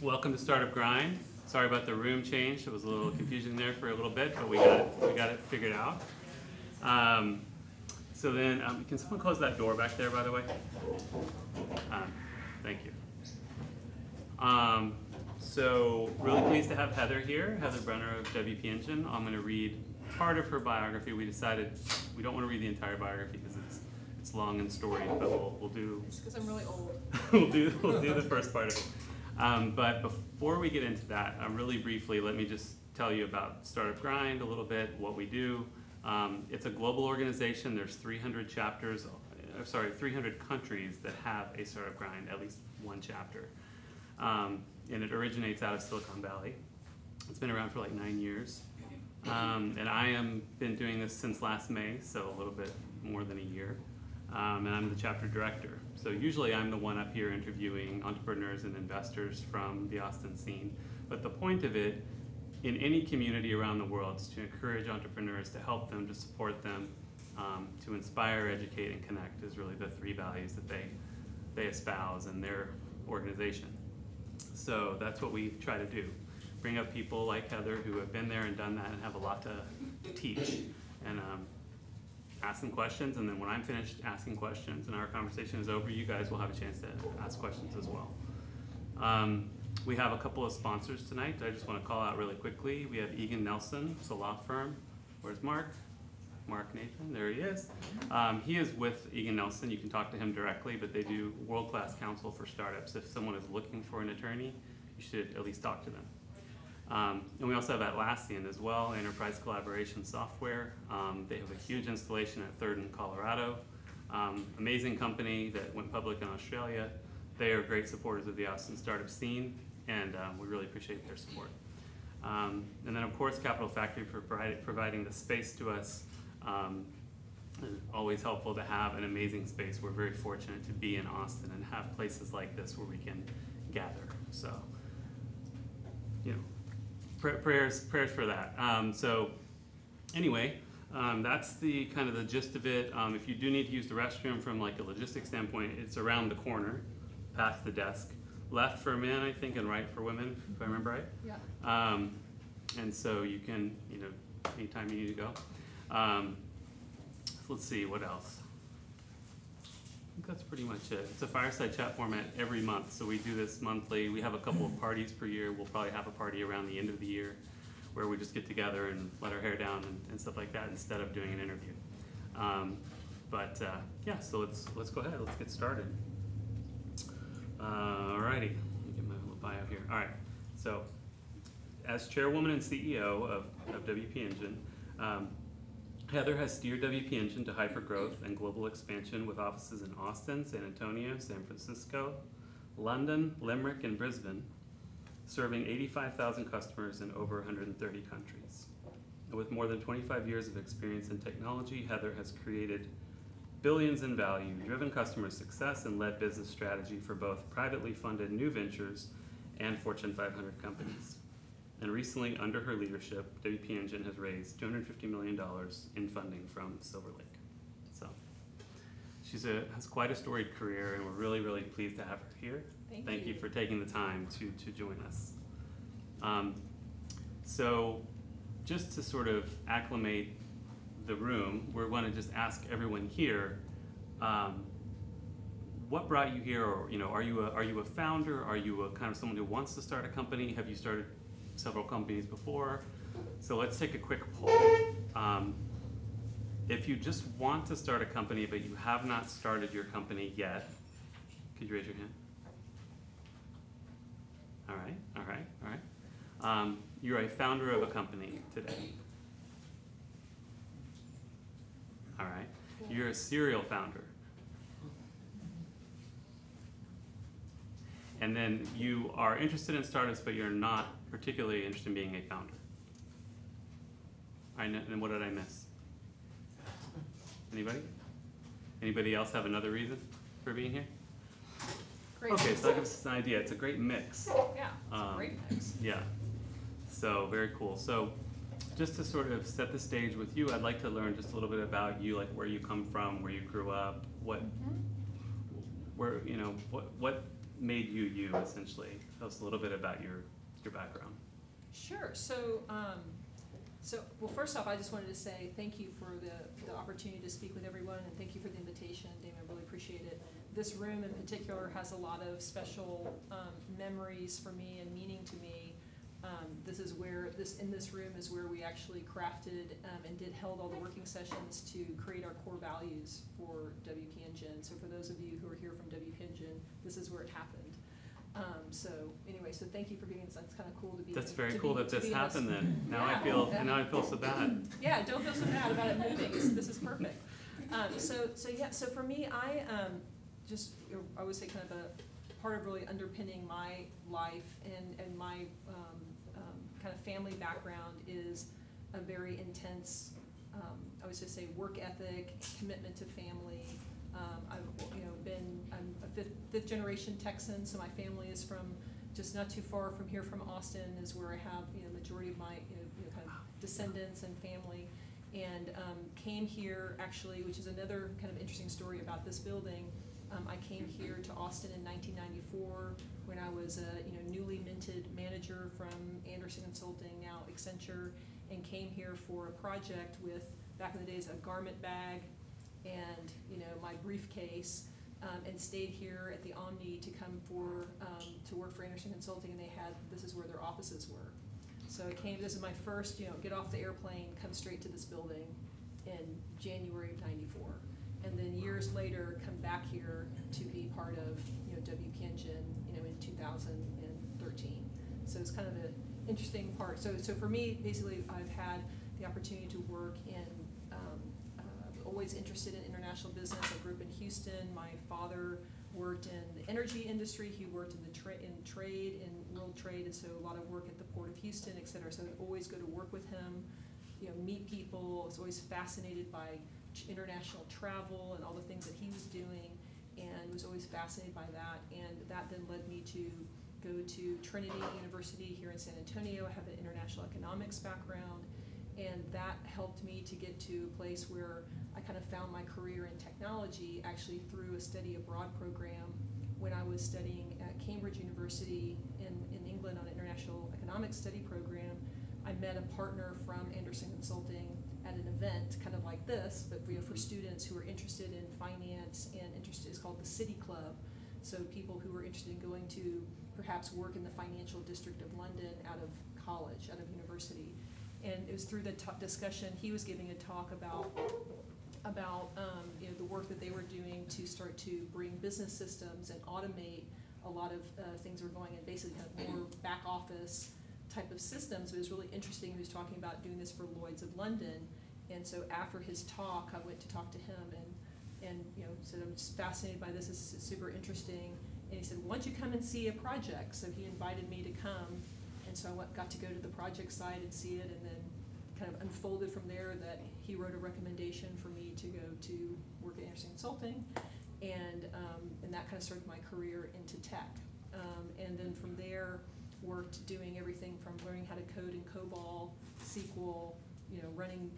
Welcome to Startup Grind. Sorry about the room change. It was a little confusing there for a little bit, but we got it figured out. So then, can someone close that door back there, by the way? Thank you. So really pleased to have Heather here, Heather Brunner of WP Engine. I'm going to read part of her biography. We decided we don't want to read the entire biography because it's long and storied, but we'll do. It's because I'm really old. we'll do the first part of it. But before we get into that, really briefly, let me just tell you about Startup Grind a little bit, what we do. It's a global organization. There's 300 countries that have a Startup Grind, at least one chapter. And it originates out of Silicon Valley. It's been around for like 9 years. And I am been doing this since last May, so a little bit more than a year. And I'm the chapter director. So usually I'm the one up here interviewing entrepreneurs and investors from the Austin scene. But the point of it, in any community around the world, is to encourage entrepreneurs, to help them, to support them, to inspire, educate, and connect is really the three values that they espouse in their organization. So that's what we try to do. Bring up people like Heather who have been there and done that and have a lot to teach. And ask them questions, and then when I'm finished asking questions and our conversation is over, you guys will have a chance to ask questions as well. We have a couple of sponsors tonight that I just want to call out really quickly. We have Egan Nelson, it's a law firm. Where's Mark? Mark Nathan, there he is. He is with Egan Nelson. You can talk to him directly, but they do world-class counsel for startups. If someone is looking for an attorney, you should at least talk to them. And we also have Atlassian as well, enterprise collaboration software. They have a huge installation at 3rd and Colorado. Amazing company that went public in Australia. They are great supporters of the Austin startup scene, and we really appreciate their support. And then of course Capital Factory for providing the space to us. Always helpful to have an amazing space. We're very fortunate to be in Austin and have places like this where we can gather. So, you know, prayers for that. So anyway, that's the kind of the gist of it. If you do need to use the restroom from like a logistics standpoint, it's around the corner, past the desk. Left for men, I think, and right for women, if I remember right. Yeah. And so you can, you know, anytime you need to go. Let's see, what else? I think that's pretty much it. It's a fireside chat format every month, so we do this monthly. We have a couple of parties per year. We'll probably have a party around the end of the year where we just get together and let our hair down and stuff like that instead of doing an interview. Yeah, so let's go ahead. Let's get started. Alrighty, let me get my little bio here. All right, so as chairwoman and CEO of WP Engine, Heather has steered WP Engine to hypergrowth and global expansion with offices in Austin, San Antonio, San Francisco, London, Limerick, and Brisbane, serving 85,000 customers in over 130 countries. And with more than 25 years of experience in technology, Heather has created billions in value, driven customer success, and led business strategy for both privately funded new ventures and Fortune 500 companies. And recently, under her leadership, WP Engine has raised $250 million in funding from Silver Lake. So she has quite a storied career, and we're really, really pleased to have her here. Thank you for taking the time to join us. So just to sort of acclimate the room, we're going to just ask everyone here, what brought you here? Or, you know, are you a founder? Are you a kind of someone who wants to start a company? Have you started several companies before? So let's take a quick poll. If you just want to start a company but you have not started your company yet, could you raise your hand? All right. You're a founder of a company today. All right. You're a serial founder. And then you are interested in startups, but you're not particularly interested in being a founder. All right, and what did I miss? Anybody? Anybody else have another reason for being here? Great. Okay, so that gives us an idea. It's a great mix. Yeah, it's a great mix. Yeah. So very cool. So just to sort of set the stage with you, I'd like to learn just a little bit about you, like where you come from, where you grew up, what made you you, essentially. Tell us a little bit about your background. Sure. Well, first off, I just wanted to say thank you for the opportunity to speak with everyone, and thank you for the invitation, Damon. I really appreciate it. This room in particular has a lot of special memories for me and meaning to me. In this room is where we actually crafted and held all the working sessions to create our core values for WP Engine. So for those of you who are here from WP Engine, this is where it happened. So thank you for giving us. That's kind of cool to be. That's very cool that this happened then. Now I feel so bad. Yeah, don't feel so bad about it moving. This is perfect. So for me, I would say kind of a part of really underpinning my life and my kind of family background is a very intense, I would just say, work ethic, commitment to family. I'm a fifth generation Texan, so my family is from just not too far from here, from Austin, is where I have majority of my kind of descendants and family, and came here actually, which is another kind of interesting story about this building. I came here to Austin in 1994 when I was a newly minted manager from Anderson Consulting, now Accenture, and came here for a project with, back in the days, a garment bag and my briefcase, and stayed here at the Omni to come to work for Anderson Consulting, and this is where their offices were. So this is my first, get off the airplane, come straight to this building in January of '94. And then years later, come back here to be part of WP Engine in 2013. So it's kind of an interesting part. So for me, basically, I've had the opportunity to work in, always interested in international business. I grew up in Houston. My father worked in the energy industry. He worked in world trade, and so a lot of work at the Port of Houston, et cetera. So I'd always go to work with him, meet people. I was always fascinated by international travel and all the things that he was doing, and was always fascinated by that. And that then led me to go to Trinity University here in San Antonio. I have an international economics background, and that helped me to get to a place where I kind of found my career in technology actually through a study abroad program when I was studying at Cambridge University in England on an international economics study program. I met a partner from Anderson Consulting at an event kind of like this, but for students who are interested in finance and it's called the City Club. So people who were interested in going to perhaps work in the financial district of London out of college, out of university. And it was through the discussion, he was giving a talk about the work that they were doing to start to bring business systems and automate a lot of things that were going in, basically kind of more back office type of systems. It was really interesting. He was talking about doing this for Lloyd's of London, and so after his talk, I went to talk to him and said, I'm just fascinated by this. This is super interesting. And he said, why don't you come and see a project? So he invited me to come, and so I got to go to the project site and see it, and then kind of unfolded from there that he wrote a recommendation for me to go to work at Anderson Consulting, and that kind of started my career into tech. And then from there, worked doing everything from learning how to code in COBOL, SQL, running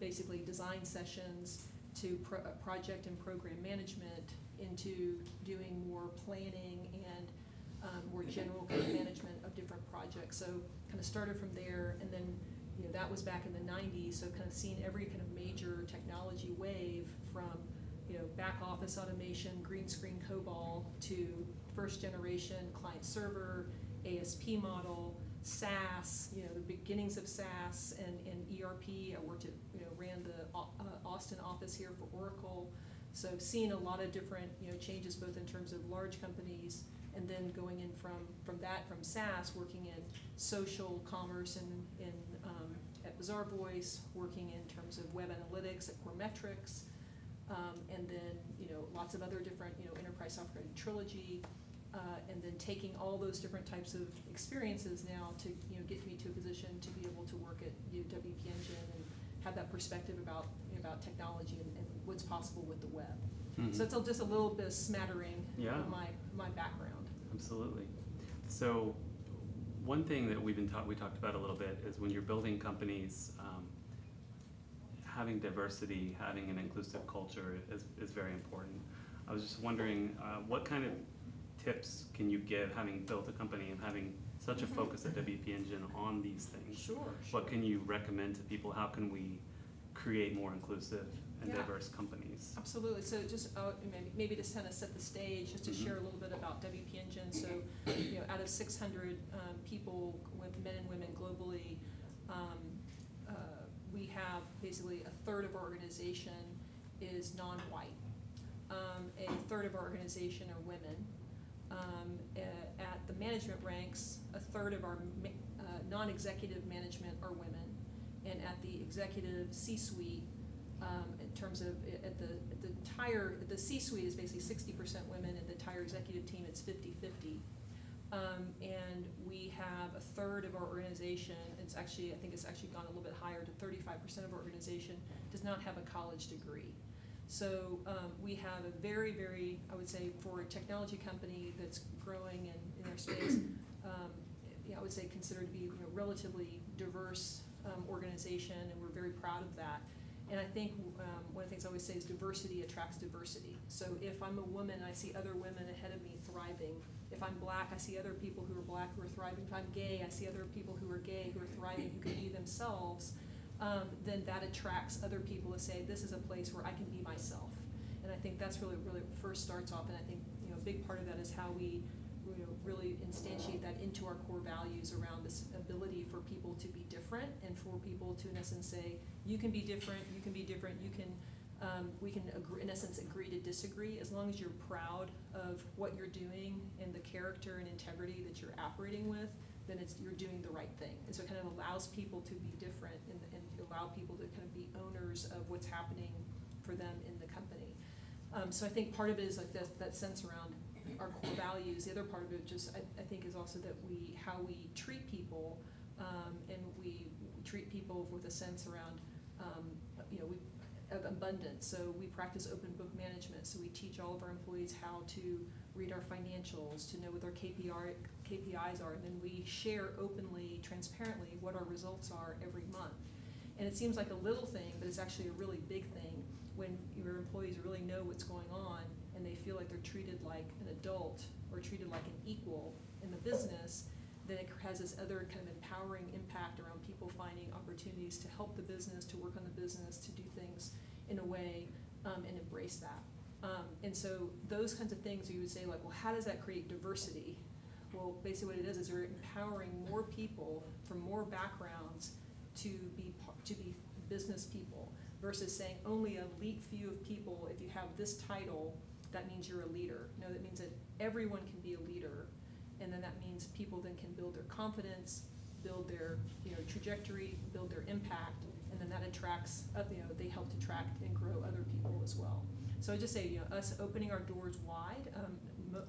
basically design sessions, to project and program management, into doing more planning and more general kind of management of different projects. So kind of started from there, and then that was back in the 90s, so kind of seeing every kind of major technology wave from back office automation, green screen COBOL, to first generation client server, ASP model, SaaS, the beginnings of SaaS and ERP. I worked at, ran the Austin office here for Oracle. So seeing a lot of different, changes both in terms of large companies, and then going in from SaaS, working in social commerce and at Bazaar Voice, working in terms of web analytics at Coremetrics, and then lots of other different enterprise software at Trilogy, and then taking all those different types of experiences now to get me to a position to be able to work at WP Engine and have that perspective about technology and what's possible with the web. Mm-hmm. So it's just a little bit of smattering of my background. Absolutely. So one thing that we talked about a little bit is when you're building companies, having diversity, having an inclusive culture is very important. I was just wondering what kind of tips can you give, having built a company and having such a focus at WP Engine on these things? Sure. What can you recommend to people? How can we create more inclusive and Yeah. diverse companies? Absolutely. So just maybe to kind of set the stage, just to share a little bit about WP Engine. So, out of 600 people, with men and women globally, we have basically a third of our organization is non-white. A third of our organization are women. At the management ranks, a third of our non-executive management are women, and at the executive C-suite, in terms of the C-suite is basically 60% women, and the entire executive team it's 50-50. And we have a third of our organization. I think it's actually gone a little bit higher to 35% of our organization does not have a college degree. So we have a very, very, I would say, for a technology company that's growing in their space, I would say considered to be a relatively diverse organization, and we're very proud of that. And I think one of the things I always say is diversity attracts diversity. So if I'm a woman and I see other women ahead of me thriving, if I'm black, I see other people who are black who are thriving. If I'm gay, I see other people who are gay who are thriving, who can be themselves. Then that attracts other people to say, this is a place where I can be myself. And I think that's really, really first starts off, and I think a big part of that is how we really instantiate that into our core values around this ability for people to be different, and for people to, in essence, say, you can be different, you can be different, we can agree, in essence, agree to disagree, as long as you're proud of what you're doing and the character and integrity that you're operating with, then you're doing the right thing. And so it kind of allows people to be different and allow people to kind of be owners of what's happening for them in the company. So I think part of it is like that sense around our core values. The other part of it just I think is also that how we treat people, and we treat people with a sense around of abundance. So we practice open book management. So we teach all of our employees how to read our financials, to know what our KPIs are, and then we share openly, transparently what our results are every month. And it seems like a little thing, but it's actually a really big thing when your employees really know what's going on and they feel like they're treated like an adult or treated like an equal in the business. Then it has this other kind of empowering impact around people finding opportunities to help the business, to work on the business, to do things in a way, and embrace that. And so those kinds of things you would say, like, well, how does that create diversity? Well, basically what it is we're empowering more people from more backgrounds to be business people, versus saying only an elite few of people, if you have this title, that means you're a leader. No, that means that everyone can be a leader, and then that means people then can build their confidence, build their trajectory, build their impact, and then that attracts, they help to attract and grow other people as well. So I just say, us opening our doors wide.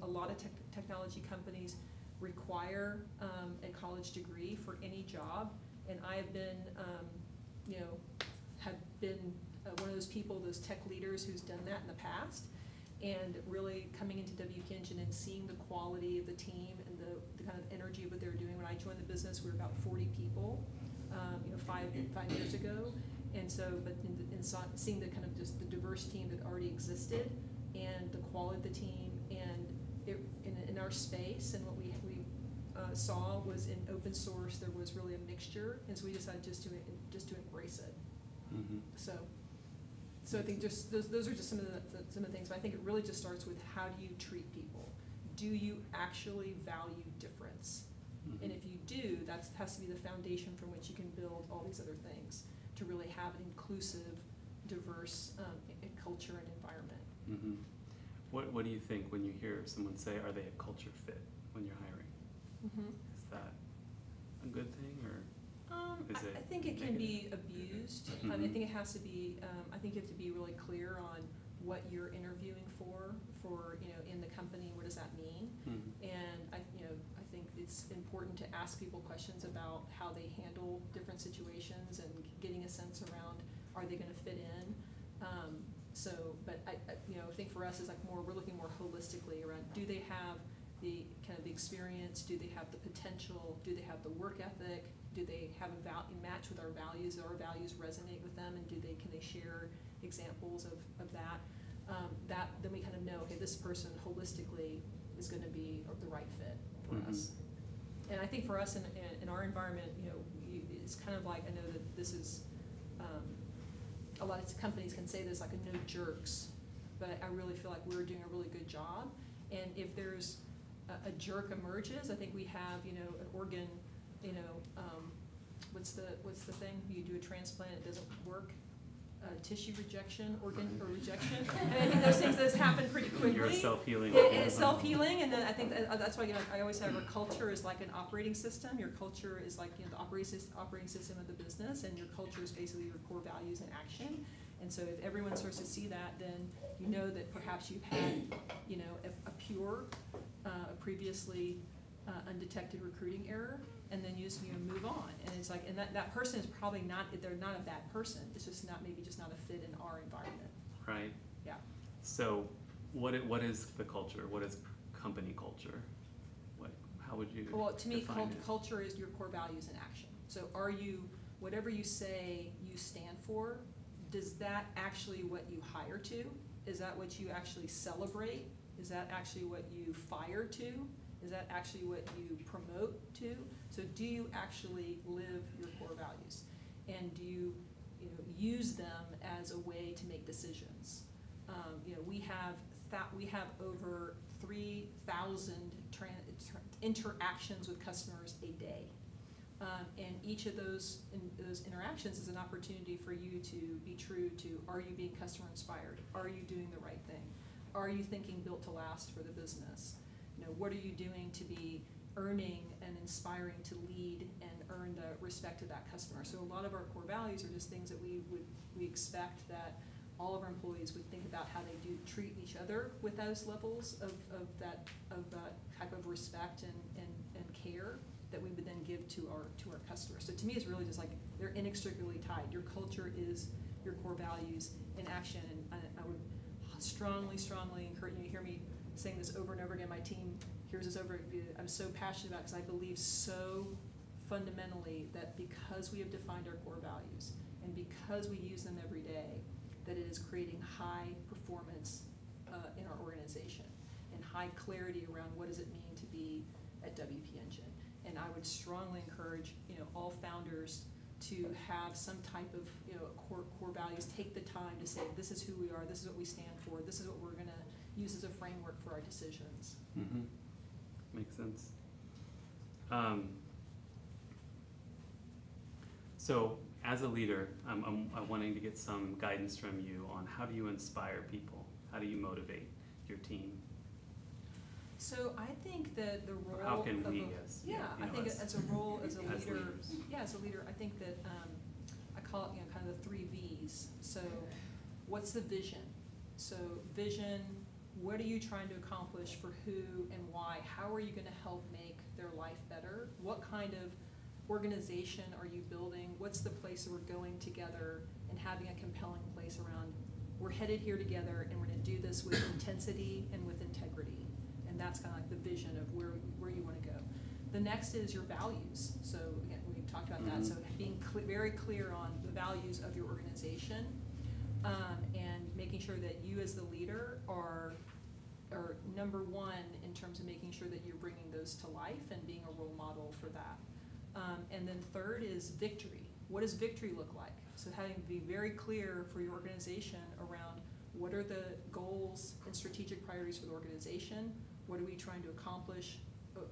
A lot of technology companies require a college degree for any job, and I have been, one of those people, those tech leaders who's done that in the past, and really coming into WP Engine and seeing the quality of the team and the kind of energy of what they were doing. When I joined the business, we were about 40 people, 5 years ago. And so, but seeing the kind of just the diverse team that already existed, and the quality of the team, and in our space, and what we saw was in open source, there was really a mixture, and so we decided just to embrace it. Mm-hmm. So I think just those are just some of the things. But I think it really just starts with, how do you treat people? Do you actually value difference? Mm-hmm. And if you do, that has to be the foundation from which you can build all these other things to really have an inclusive, diverse culture and environment. Mm-hmm. What do you think when you hear someone say, are they a culture fit when you're hiring? Mm-hmm. Is that a good thing, or is it? I think it can be abused. Mm-hmm. I think it has to be. I think you have to be really clear on what you're interviewing for in the company. What does that mean? Mm-hmm. And I think it's important to ask people questions about how they handle different situations, and getting a sense around, are they going to fit in? But I think for us is like we're looking more holistically around, do they have the kind of the experience? Do they have the potential? Do they have the work ethic? Do they have a match with our values? Do our values resonate with them? And can they share examples of that? Then we kind of know, okay, this person holistically is going to be the right fit for Mm-hmm. us. And I think for us in our environment, it's kind of like, I know that this is, a lot of companies can say this, like a no jerks, but I really feel like we're doing a really good job. And if there's a jerk emerges, I think we have, an organ, what's the thing? You do a transplant, it doesn't work. Tissue rejection, organ or rejection. And I think those things happen pretty quickly. You're self-healing. It's self-healing, and then I think that's why I always say our culture is like an operating system. Your culture is like the operating system of the business, and your culture is basically your core values and action. And so if everyone starts to see that, then you know that perhaps you've had a pure, previously undetected recruiting error, and then you just move on. And it's like, and that person is probably not, they're not a bad person. It's just not, maybe just not a fit in our environment. Right. Yeah. So what is the culture? What is company culture? How would you Well, to me, define it? culture is your core values in action. So are you, whatever you say you stand for, does that actually what you hire to? Is that what you actually celebrate? Is that actually what you fire to? Is that actually what you promote to? So do you actually live your core values? And do you, use them as a way to make decisions? We have over 3,000 interactions with customers a day. And each of those interactions is an opportunity for you to be true to, are you being customer inspired? Are you doing the right thing? Are you thinking built to last for the business? What are you doing to be earning and inspiring to lead and earn the respect of that customer? So a lot of our core values are just things that we expect that all of our employees would think about how they do treat each other with those levels of that type of respect and care that we would then give to our customers. So to me, it's really just like they're inextricably tied. Your culture is your core values in action, and I would strongly encourage you to hear me saying this over and over again. My team hears this over. I'm so passionate about it because I believe so fundamentally that because we have defined our core values and because we use them every day, that it is creating high performance in our organization and high clarity around what does it mean to be at WP Engine. And I would strongly encourage all founders to have some type of core values. Take the time to say, this is who we are, this is what we stand for, this is what we're going to use as a framework for our decisions. Mm-hmm. Makes sense. So as a leader, I'm wanting to get some guidance from you on how do you inspire people? How do you motivate your team? So I think that the role Or how can of we, I think as a role as a leader, as leaders. I think that I call it kind of the 3 V's. So what's the vision? So vision, what are you trying to accomplish for who and why? How are you going to help make their life better? What kind of organization are you building? What's the place that we're going together and having a compelling place around, we're headed here together and we're going to do this with intensity and with integrity. And that's kind of like the vision of where you want to go. The next is your values. So again, we talked about that. So being very clear on the values of your organization, and making sure that you as the leader are number one in terms of making sure that you're bringing those to life and being a role model for that. And then third is victory. What does victory look like? So having to be very clear for your organization around what are the goals and strategic priorities for the organization, what are we trying to accomplish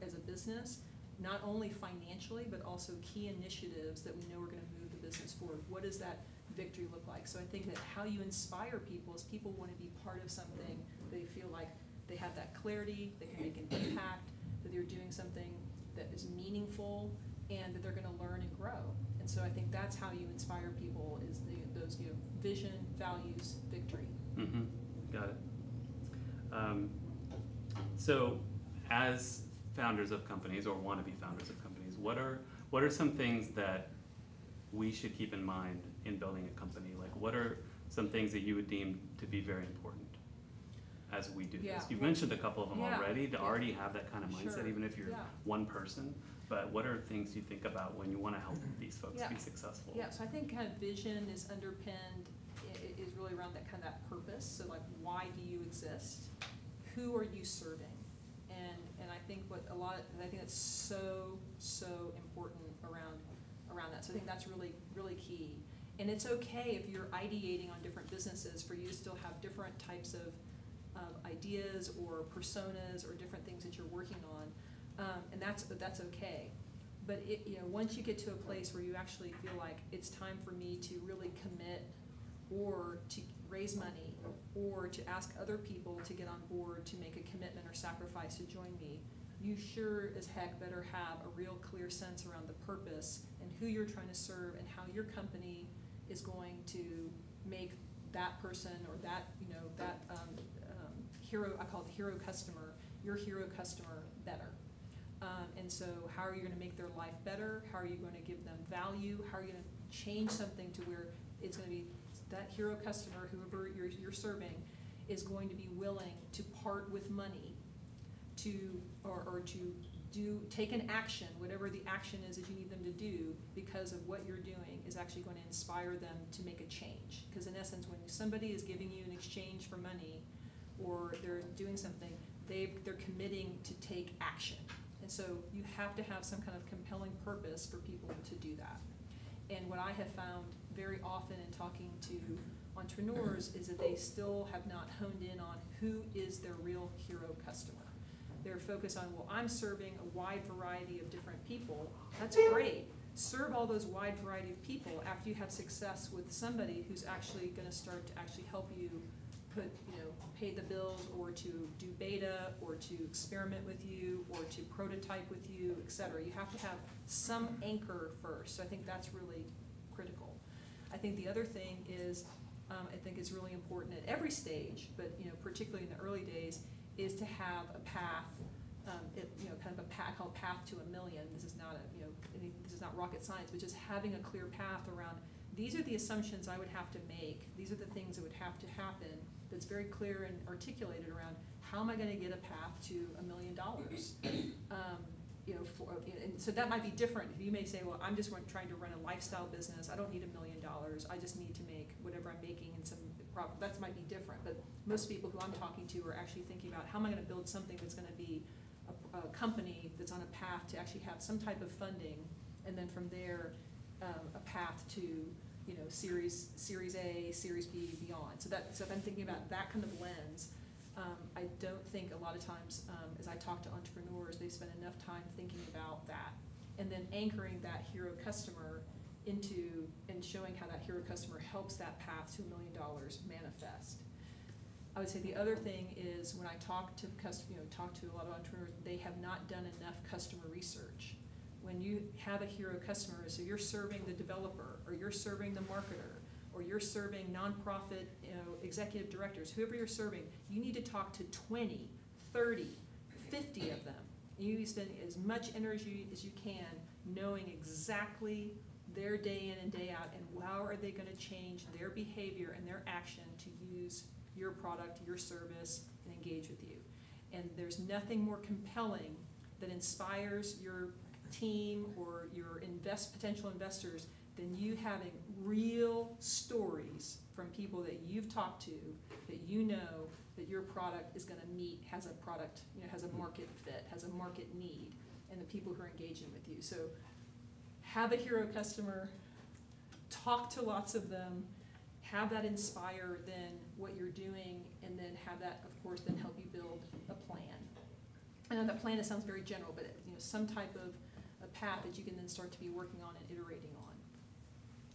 as a business, not only financially, but also key initiatives that we know are going to move the business forward. What does that victory look like? So I think that how you inspire people is people want to be part of something. They feel like they have that clarity, they can make an impact, that they're doing something that is meaningful, and that they're going to learn and grow. And so I think that's how you inspire people is those vision, values, victory. Mm-hmm. Got it. So as founders of companies or wannabe founders of companies, what are some things that we should keep in mind in building a company? Like what are some things that you would deem to be very important as we do this? You've mentioned a couple of them already, to already have that kind of mindset, even if you're one person. But what are things you think about when you want to help these folks be successful? Yeah, so I think kind of vision is underpinned, is really around that kind of that purpose. So like, why do you exist? Who are you serving? And I think I think that's so important around that. So I think that's really, really key. And it's okay if you're ideating on different businesses for you to still have different types of ideas or personas or different things that you're working on, and that's okay. But once you get to a place where you actually feel like it's time for me to really commit, or to raise money, or to ask other people to get on board to make a commitment or sacrifice to join me, you sure as heck better have a real clear sense around the purpose and who you're trying to serve and how your company is going to make that person or that hero, I call it the hero customer, your hero customer better. And so how are you going to make their life better? How are you going to give them value? How are you going to change something to where it's going to be that hero customer, whoever you're serving, is going to be willing to part with money or to take an action, whatever the action is that you need them to do, because of what you're doing is actually going to inspire them to make a change. Because in essence, when somebody is giving you in exchange for money, or they're doing something, they're committing to take action. And so you have to have some kind of compelling purpose for people to do that. And what I have found very often in talking to entrepreneurs is that they still have not honed in on who is their real hero customer. They're focused on, well, I'm serving a wide variety of different people. That's great. Serve all those wide variety of people after you have success with somebody who's actually going to start to actually help you pay the bills, or to do beta, or to experiment with you, or to prototype with you, etc. You have to have some anchor first. So I think that's really critical. I think the other thing is, I think it's really important at every stage, but particularly in the early days, is to have a path, kind of a path called path to $1 million. This is not this is not rocket science, but just having a clear path around. These are the assumptions I would have to make. These are the things that would have to happen. That's very clear and articulated around how am I going to get a path to $1 million. And so that might be different. You may say, well, I'm just trying to run a lifestyle business. I don't need $1 million. I just need to make whatever I'm making in some profit. That might be different. But most people who I'm talking to are actually thinking about how am I going to build something that's going to be a company that's on a path to actually have some type of funding, and then from there, a path to Series A, Series B, beyond. So if I'm thinking about that kind of lens, I don't think a lot of times, as I talk to entrepreneurs, they spend enough time thinking about that, and then anchoring that hero customer into and showing how that hero customer helps that path to $1 million manifest. I would say the other thing is when I talk to a lot of entrepreneurs, they have not done enough customer research. When you have a hero customer, so you're serving the developer, or you're serving the marketer, or you're serving nonprofit executive directors, whoever you're serving, you need to talk to 20, 30, 50 of them. You spend as much energy as you can knowing exactly their day in and day out, and how are they going to change their behavior and their action to use your product, your service, and engage with you. And there's nothing more compelling that inspires your team or your potential investors than you having real stories from people that you've talked to, that that your product is going to meet, has a market fit, has a market need, and the people who are engaging with you. So have a hero customer, talk to lots of them, have that inspire then what you're doing, and then have that, of course, then help you build a plan. I know that plan sounds very general, but some type of a path that you can then start to be working on and iterating on.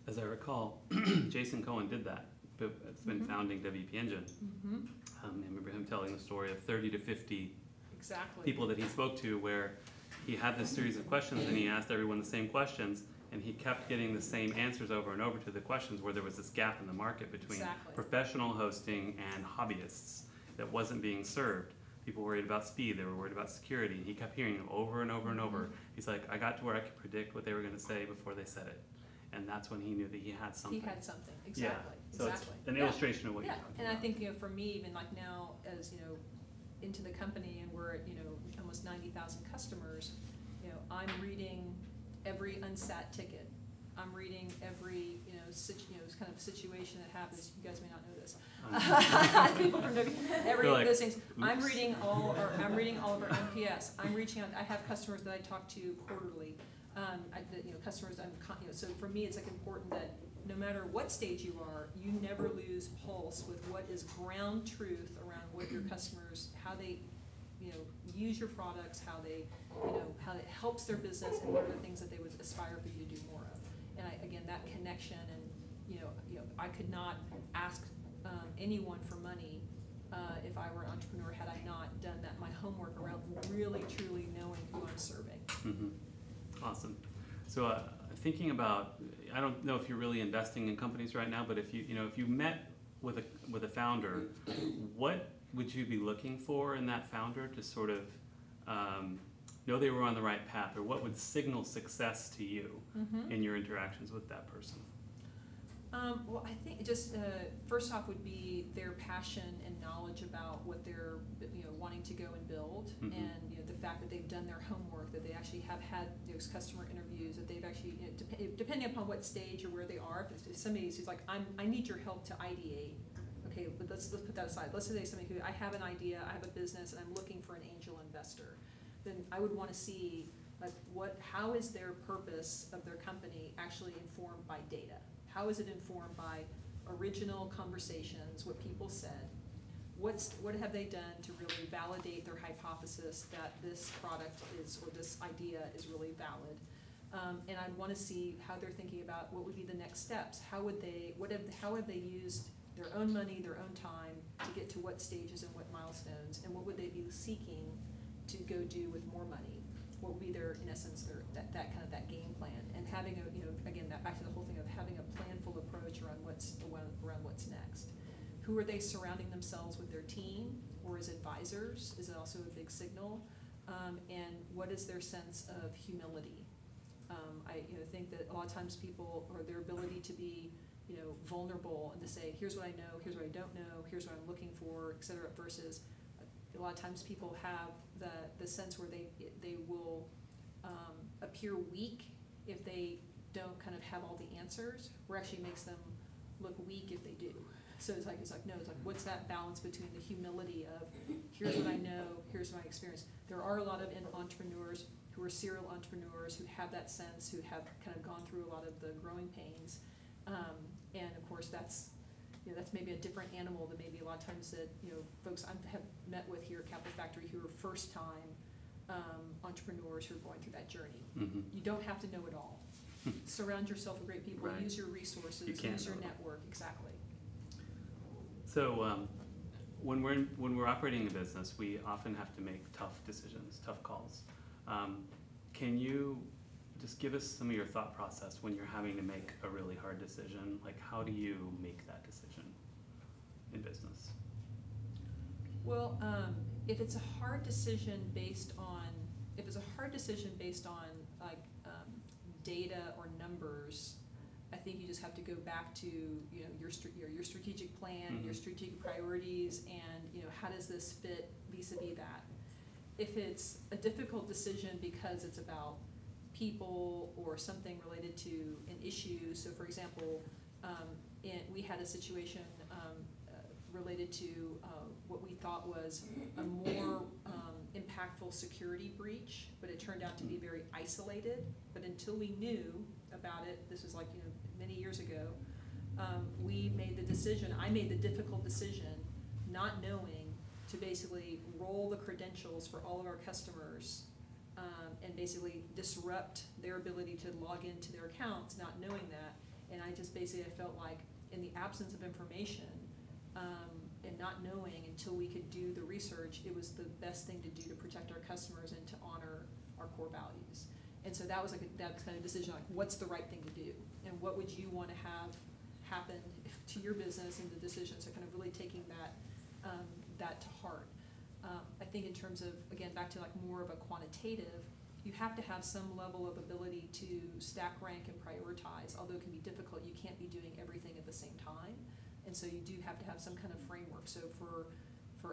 As I recall, Jason Cohen did that. It's been founding WP Engine. I remember him telling the story of 30 to 50 people that he spoke to, where he had this series of questions and he asked everyone the same questions, and he kept getting the same answers over and over to the questions, where there was this gap in the market between professional hosting and hobbyists that wasn't being served. People were worried about speed, they were worried about security, and he kept hearing it over and over and over. He's like, I got to where I could predict what they were going to say before they said it. And that's when he knew that he had something. He had something, exactly. Yeah. So it's an illustration of what you're talking about. And I think for me, even like now, as into the company, and we're at almost 90,000 customers, I'm reading every unsat ticket. I'm reading every, kind of situation that happens. You guys may not know this. People from every like, those things. oops. I'm reading all of our NPS. I'm reaching out. I have customers that I talk to quarterly. Customers. So for me, it's like important that no matter what stage you are, you never lose pulse with what is ground truth around what your customers, how they, use your products, how it helps their business, and what are the things that they would aspire for you to do more of. And again, that connection, and I could not ask anyone for money if I were an entrepreneur had I not done my homework around really truly knowing who I'm serving. Mm-hmm. Awesome. So thinking about, I don't know if you're really investing in companies right now, but if you met with a founder, what would you be looking for in that founder to sort of know they were on the right path, or what would signal success to you in your interactions with that person? Well, I think just first off would be their passion and knowledge about what they're wanting to go and build, and the fact that they've done their homework, that they actually have had those customer interviews, that they've actually depending upon what stage or where they are. If somebody who's like, I need your help to ideate. Okay, but let's put that aside. Let's say somebody who, I have an idea, I have a business, and I'm looking for an angel investor. Then I would want to see how is their purpose of their company actually informed by data? How is it informed by original conversations, what people said? What have they done to really validate their hypothesis that this product is, or this idea is really valid? And I'd want to see how they're thinking about what would be the next steps. How have they used their own money, their own time to get to what stages and what milestones, and what would they be seeking to go do with more money? What would be their, in essence, that game plan, and having again, that back to the whole thing of having a planful approach around what's next. Who are they surrounding themselves with? Their team, or as advisors? Is it also a big signal? And what is their sense of humility? I think that a lot of times people, or their ability to be vulnerable and to say, here's what I know, here's what I don't know, here's what I'm looking for, et cetera, versus a lot of times people have the sense where they will appear weak if they don't kind of have all the answers, or actually makes them look weak if they do. So it's like what's that balance between the humility of, here's what I know, here's my experience. There are a lot of entrepreneurs who are serial entrepreneurs who have that sense, who have kind of gone through a lot of the growing pains, and of course that's maybe a different animal than maybe a lot of times that folks I have met with here at Capital Factory who are first time entrepreneurs who are going through that journey. You don't have to know it all. Surround yourself with great people. Right. Use your resources. Use your network. Exactly. So when we're operating a business, we often have to make tough decisions, tough calls. Can you just give us some of your thought process when you're having to make a really hard decision? Like, how do you make that decision in business? Well, if it's a hard decision based on like data or numbers, I think you just have to go back to your strategic plan, your strategic priorities, and how does this fit vis-a-vis that. If it's a difficult decision because it's about people or something related to an issue, so for example, we had a situation related to what we thought was a more impactful security breach, but it turned out to be very isolated. But until we knew about it, this was like many years ago, we made the decision, I made the difficult decision, not knowing, to basically roll the credentials for all of our customers and basically disrupt their ability to log into their accounts, not knowing that. And I felt like in the absence of information and not knowing until we could do the research, it was the best thing to do to protect our customers and to honor our core values. And so that was that kind of decision, like what's the right thing to do, and what would you want to have happen to your business and the decision. So kind of really taking that to heart. I think in terms of, again, back to like more of a quantitative, you have to have some level of ability to stack rank and prioritize. Although it can be difficult, you can't be doing everything at the same time. And so you do have to have some kind of framework. So for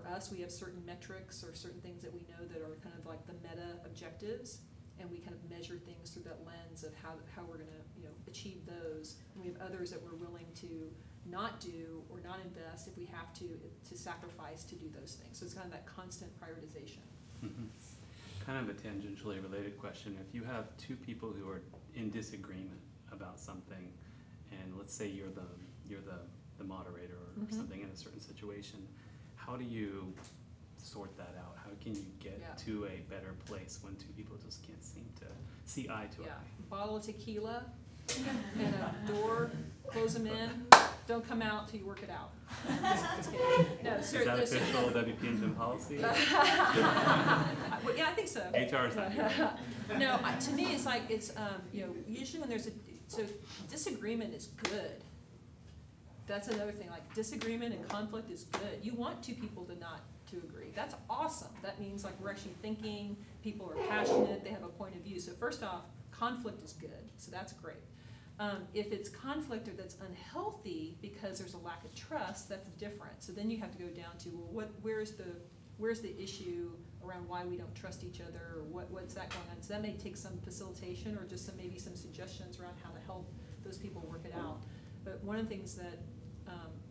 us, we have certain metrics or certain things that we know that are kind of like the meta objectives. and we kind of measure things through that lens of how we're going to achieve those. And we have others that we're willing to not do or not invest if we have to sacrifice to do those things. So it's kind of that constant prioritization. Mm-hmm. Kind of a tangentially related question. If you have two people who are in disagreement about something, and let's say you're the moderator or something in a certain situation, how do you sort that out? How can you get to a better place when two people just can't seem to see eye to eye? Bottle of tequila and a door, close them in, don't come out till you work it out. Just kidding. No, Is that official WP&G policy? Well, yeah, I think so. HR is not. No, to me, it's like usually when there's disagreement is good. That's another thing. Like disagreement and conflict is good. You want two people to agree. That's awesome. That means like we're actually thinking. People are passionate. They have a point of view. So first off, conflict is good. So that's great. If it's conflict or that's unhealthy because there's a lack of trust, that's different. So then you have to go down to, well, where's the issue around why we don't trust each other, or what's that going on? So that may take some facilitation or just maybe some suggestions around how to help those people work it out. But one of the things that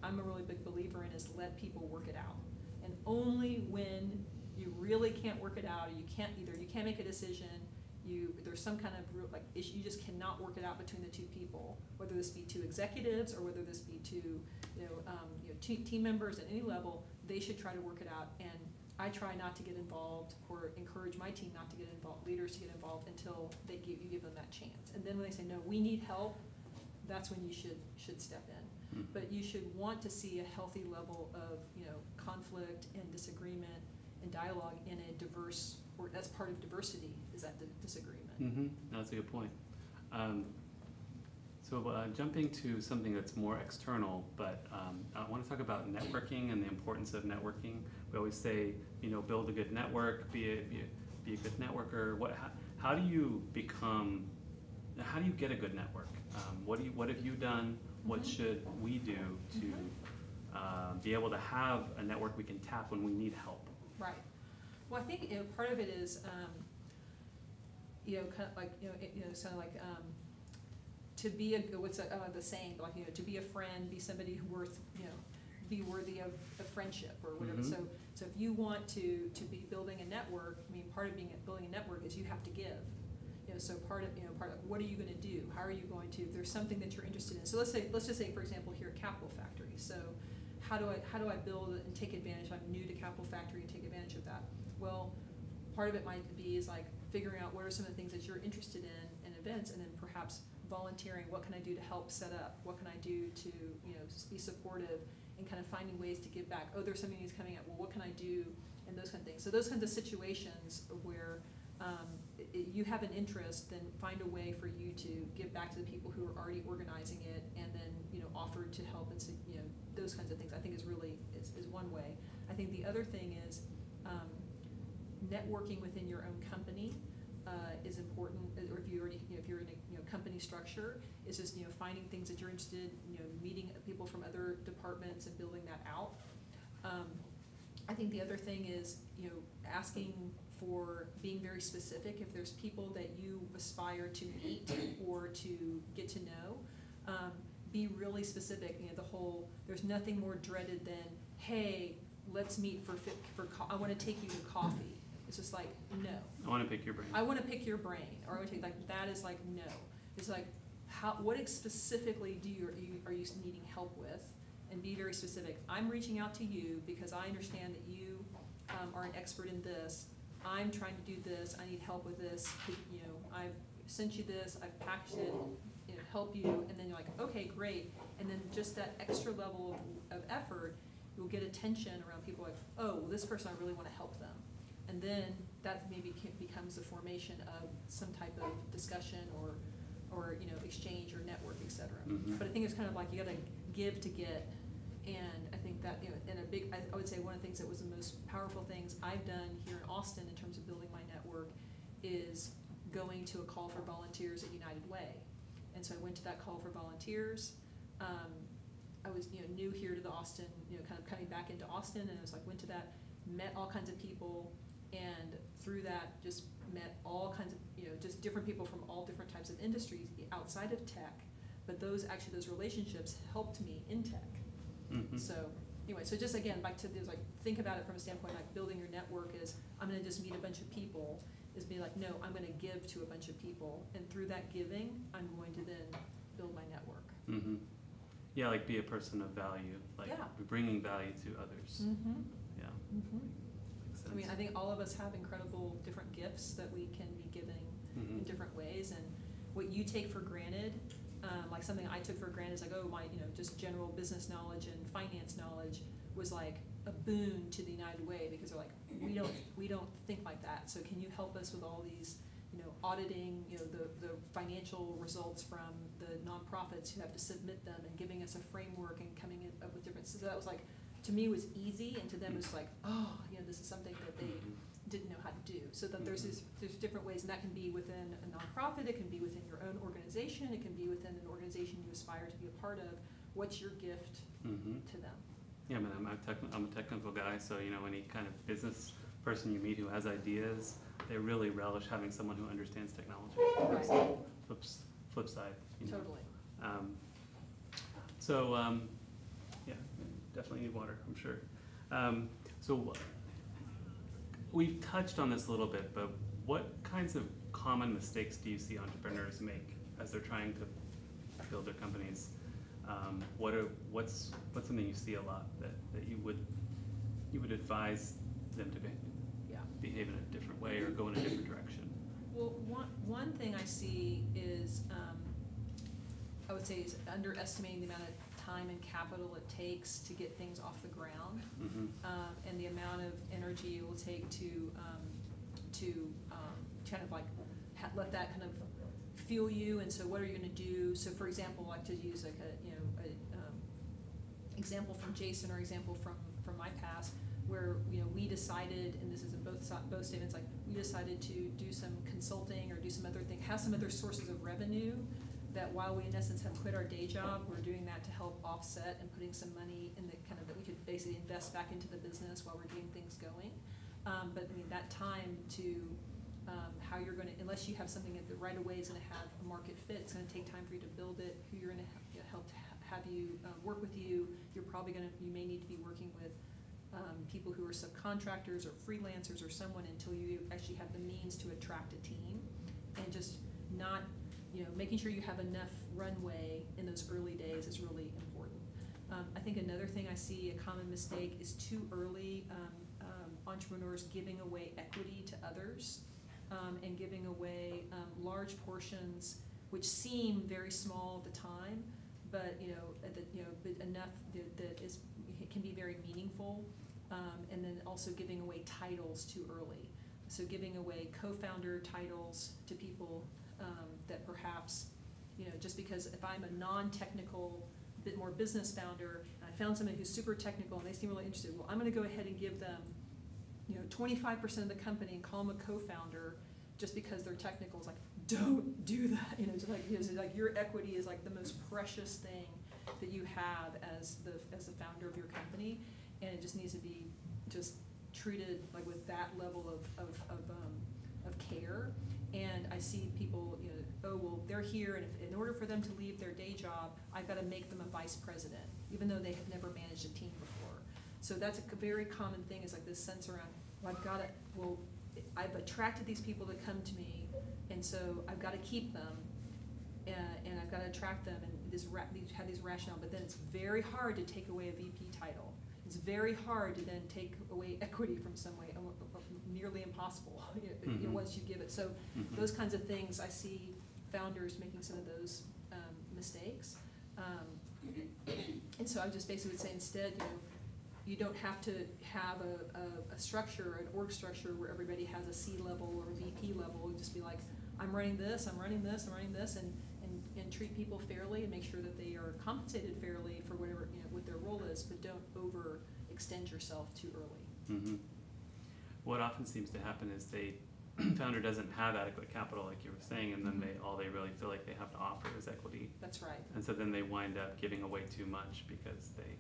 I'm a really big believer in is let people work it out. And only when you really can't work it out, or you can't make a decision, there's some kind of real, like issue, you just cannot work it out between the two people, whether this be two executives or whether this be two team members at any level. They should try to work it out, and I try not to get involved or encourage my team not to get involved, leaders to get involved until you give them that chance. And then when they say no, we need help, that's when you should step in. Mm-hmm. But you should want to see a healthy level of conflict and disagreement and dialogue in a diverse, or that's part of diversity, is that disagreement. Mm-hmm. That's a good point. So jumping to something that's more external, but I want to talk about networking and the importance of networking. We always say, build a good network, be a good networker. How do you get a good network? What have you done? What should we do to be able to have a network we can tap when we need help? Right. Well, I think part of it is, kind of like to be the saying, but like to be a friend, be somebody who be worthy of friendship or whatever. Mm-hmm. So if you want to be building a network, part of building a network is you have to give. So part of what are you going to do? How are you going to? If there's something that you're interested in. So let's just say, for example, here at Capital Factory. So how do I build and take advantage? I'm new to Capital Factory and take advantage of that. Well, part of it might be is like figuring out what are some of the things that you're interested in events, and then perhaps volunteering. What can I do to help set up? What can I do to be supportive, and kind of finding ways to give back? Oh, there's something that's coming up. Well, what can I do? And those kind of things. So those kinds of situations where you have an interest, then find a way for you to give back to the people who are already organizing it, and then offer to help, and those kinds of things. I think is really is one way. I think the other thing is networking within your own company is important. Or if you're in a company structure, is just finding things that you're interested, meeting people from other departments and building that out. I think the other thing is asking for being very specific. If there's people that you aspire to meet or to get to know, be really specific. There's nothing more dreaded than, hey, let's meet I want to take you to coffee. It's just like, no. I want to pick your brain. I want to pick your brain, or I want to that is like, no. It's like, what specifically are you needing help with? And be very specific. I'm reaching out to you because I understand that you are an expert in this. I'm trying to do this. I need help with this. I've sent you this. I've packaged it. Help you. And then you're like, okay, great. And then just that extra level of effort, you'll get attention around people like, oh, well, this person, I really want to help them. And then that maybe becomes the formation of some type of discussion or exchange or network, et cetera. Mm-hmm. But I think it's kind of like you got to give to get. And I think that I would say one of the things that was the most powerful things I've done here in Austin in terms of building my network is going to a call for volunteers at United Way. And so I went to that call for volunteers. I was new here to the Austin, kind of coming back into Austin, and I was like went to that, met all kinds of people, and through that just met all kinds of, just different people from all different types of industries outside of tech, but those relationships helped me in tech. Mm-hmm. So anyway, so just again, back to this, like, think about it from a standpoint, like building your network is, I'm gonna just meet a bunch of people, is be like, no, I'm gonna give to a bunch of people, and through that giving, I'm going to then build my network. Mm-hmm. Yeah, like be a person of value, like Yeah. bringing value to others. Mm-hmm. Yeah. Mm-hmm. Makes sense. I mean, I think all of us have incredible different gifts that we can be giving Mm-hmm. in different ways, and what you take for granted, like something I took for granted is like, oh, my, just general business knowledge and finance knowledge was like a boon to the United Way, because they're like, we don't think like that. So can you help us with all these, auditing, the financial results from the nonprofits who have to submit them, and giving us a framework and coming up with different. So that was like, to me, was easy, and to them it was like, oh, this is something that they didn't know how to do. So that there's different ways, and that can be within a nonprofit, it can be within your own organization, it can be within an organization you aspire to be a part of. What's your gift to them? Yeah, man, I'm a technical guy, so any kind of business person you meet who has ideas, they really relish having someone who understands technology. Right. So, flip side. Totally. Yeah, definitely need water, I'm sure. So we've touched on this a little bit, but what kinds of common mistakes do you see entrepreneurs make as they're trying to build their companies? What's something you see a lot that you would advise them to behave in a different way or go in a different direction? Well, one thing I see is, I would say, is underestimating the amount of time and capital it takes to get things off the ground, Mm-hmm. and the amount of energy it will take to kind of like let that kind of fuel you. And so what are you going to do? So for example, like to use like a example from Jason, or example from my past, where we decided, and this is in both statements, like we decided to do some consulting or do some other thing, have some other sources of revenue, that while we in essence have quit our day job, we're doing that to help offset and putting some money in the kind of, that we could basically invest back into the business while we're getting things going. But I mean, that time to how you're going to, unless you have something that right away is going to have a market fit, it's going to take time for you to build it, who you're going to help to have you work with you. You're probably you may need to be working with people who are subcontractors or freelancers or someone, until you actually have the means to attract a team, and just not, making sure you have enough runway in those early days is really important. I think another thing I see, a common mistake, is too early entrepreneurs giving away equity to others, and giving away large portions, which seem very small at the time, but but enough that it can be very meaningful. And then also giving away titles too early. So giving away co-founder titles to people that perhaps, just because if I'm a non-technical, bit more business founder, and I found somebody who's super technical and they seem really interested, well, I'm going to go ahead and give them 25% of the company and call them a co-founder just because they're technical. It's like, don't do that. Just like your equity is like the most precious thing that you have as the founder of your company, and it just needs to be just treated like with that level of care. And I see people, oh, well, they're here, and if, in order for them to leave their day job, I've got to make them a vice president, even though they have never managed a team before. So that's a very common thing, is like this sense around, well, I've attracted these people to come to me, and so I've got to keep them, and I've got to attract them, and have these rationale. But then it's very hard to take away a VP title. It's very hard to then take away equity from some way, nearly impossible once you give it. So those kinds of things, I see founders making some of those mistakes. And so I just basically would say, instead, you don't have to have a structure, an org structure where everybody has a C level or a VP level. You just be like, I'm running this, I'm running this, I'm running this, and treat people fairly, and make sure that they are compensated fairly for whatever, what their role is, but don't overextend yourself too early. Mm-hmm. What often seems to happen is founder doesn't have adequate capital, like you were saying, and then all they really feel like they have to offer is equity. That's right. And so then they wind up giving away too much because they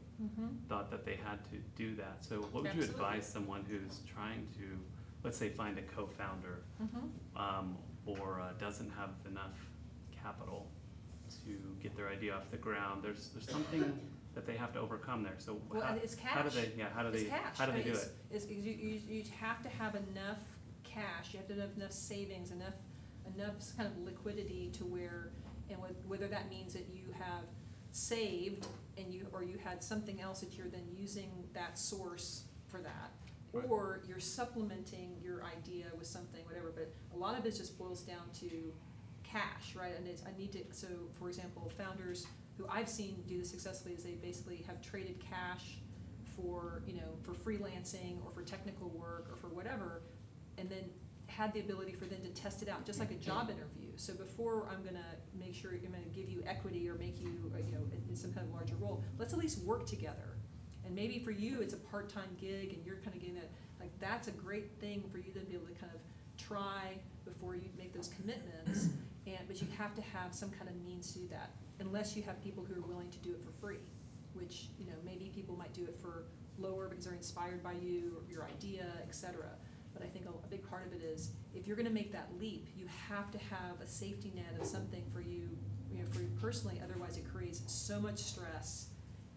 thought that they had to do that. So what would you advise someone who's trying to let's say, find a co-founder or doesn't have enough capital to get their idea off the ground, there's something that they have to overcome there. So it's cash. how do they do it? You have to have enough cash. You have to have enough savings, enough kind of liquidity to where, and whether that means that you have saved and you had something else that you're then using that source for that, right, or you're supplementing your idea with something, whatever. But a lot of it just boils down to cash, right? And so for example, founders who I've seen do this successfully is they basically have traded cash for freelancing or for technical work or for whatever, and then had the ability for them to test it out, just like a job interview. So before I'm gonna make sure I'm gonna give you equity or make you, in some kind of larger role, let's at least work together. And maybe for you it's a part-time gig and you're kind of getting that, like that's a great thing for you to be able to kind of try before you make those commitments. But you have to have some kind of means to do that, unless you have people who are willing to do it for free, which maybe people might do it for lower because they're inspired by you or your idea, etc. But I think a big part of it is, if you're going to make that leap, you have to have a safety net of something for you, for you personally. Otherwise, it creates so much stress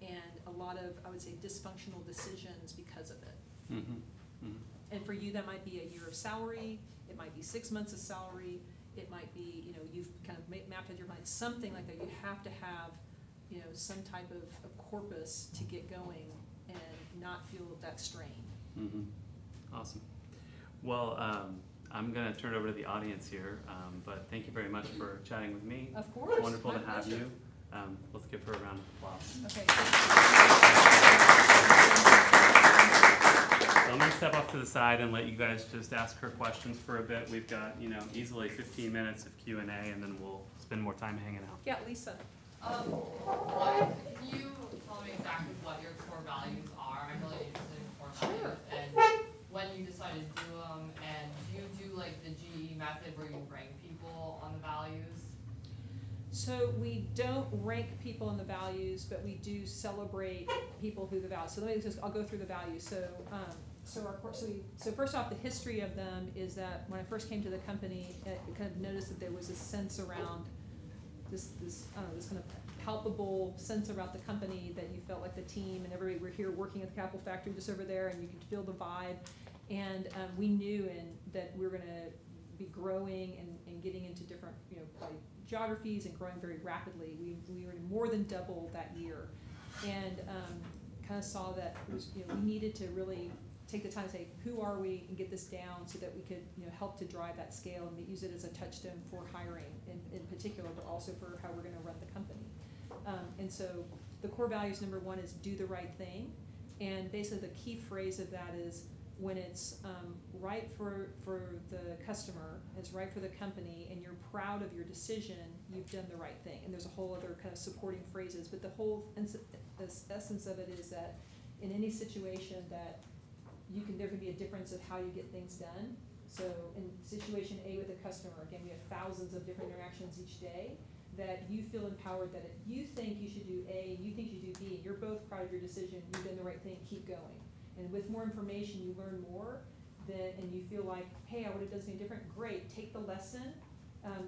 and a lot of, I would say, dysfunctional decisions because of it. Mm-hmm. Mm-hmm. And for you, that might be a year of salary. It might be 6 months of salary. It might be, you've kind of mapped out your mind, something like that. You have to have, some type of corpus to get going and not feel that strain. Mm-hmm. Awesome. Well, I'm going to turn it over to the audience here, but thank you very much for chatting with me. Of course. Wonderful to have pleasure. you. Let's give her a round of applause. Okay. So I'm going to step off to the side and let you guys just ask her questions for a bit. We've got, easily 15 minutes of Q&A, and then we'll spend more time hanging out. Yeah, Lisa. Can you tell me exactly what your core values are? I'm really interested in core values and when you decided to do them, and do you do like the GE method where you rank people on the values? So we don't rank people in the values, but we do celebrate people who the values. So I'll go through the values. So first off, the history of them is that when I first came to the company, I kind of noticed that there was a sense around this kind of palpable sense about the company, that you felt like the team and everybody were here working at the Capitol factory just over there, and you could feel the vibe. And we knew that we were going to be growing and getting into different, probably geographies and growing very rapidly. We were more than double that year, and kind of saw that it was, we needed to really take the time to say, who are we, and get this down so that we could help to drive that scale and use it as a touchstone for hiring in particular, but also for how we're going to run the company. And so the core values, number one, is do the right thing. And basically the key phrase of that is, when it's right for the customer, it's right for the company, and you're proud of your decision, you've done the right thing. And there's a whole other kind of supporting phrases, but the whole essence of it is that in any situation that there can be a difference of how you get things done. So in situation A with a customer, again, we have thousands of different interactions each day, that you feel empowered that if you think you should do A, you think you should do B, and you're both proud of your decision, you've done the right thing, keep going. And with more information, you learn more, and you feel like, hey, I would have done something different. Great, take the lesson.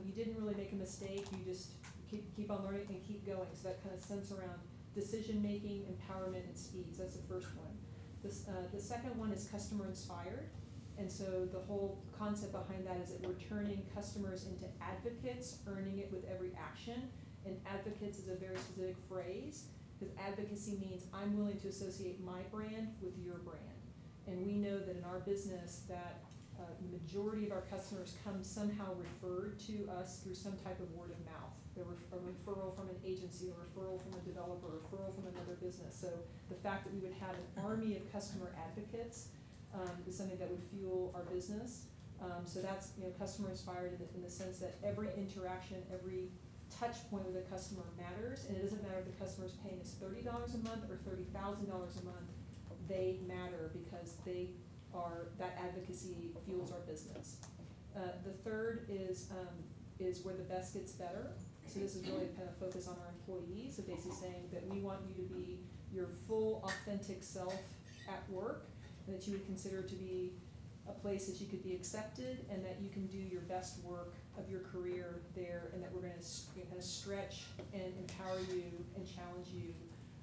You didn't really make a mistake. You just keep on learning and keep going. So that kind of sense around decision-making, empowerment, and speed. So that's the first one. The second one is customer-inspired. And so the whole concept behind that is that we're turning customers into advocates, earning it with every action. And advocates is a very specific phrase, because advocacy means I'm willing to associate my brand with your brand. And we know that in our business that the majority of our customers come somehow referred to us through some type of word of mouth. They're a referral from an agency, a referral from a developer, a referral from another business. So the fact that we would have an army of customer advocates is something that would fuel our business. So that's customer inspired in the sense that every interaction, every touch point with a customer matters, and it doesn't matter if the customer is paying us $30 a month or $30,000 a month. They matter because that advocacy fuels our business. The third is where the best gets better. So this is really kind of focus on our employees. So basically saying that we want you to be your full, authentic self at work, and that you would consider to be a place that you could be accepted and that you can do your best work of your career there, and that we're gonna kind of stretch and empower you and challenge you,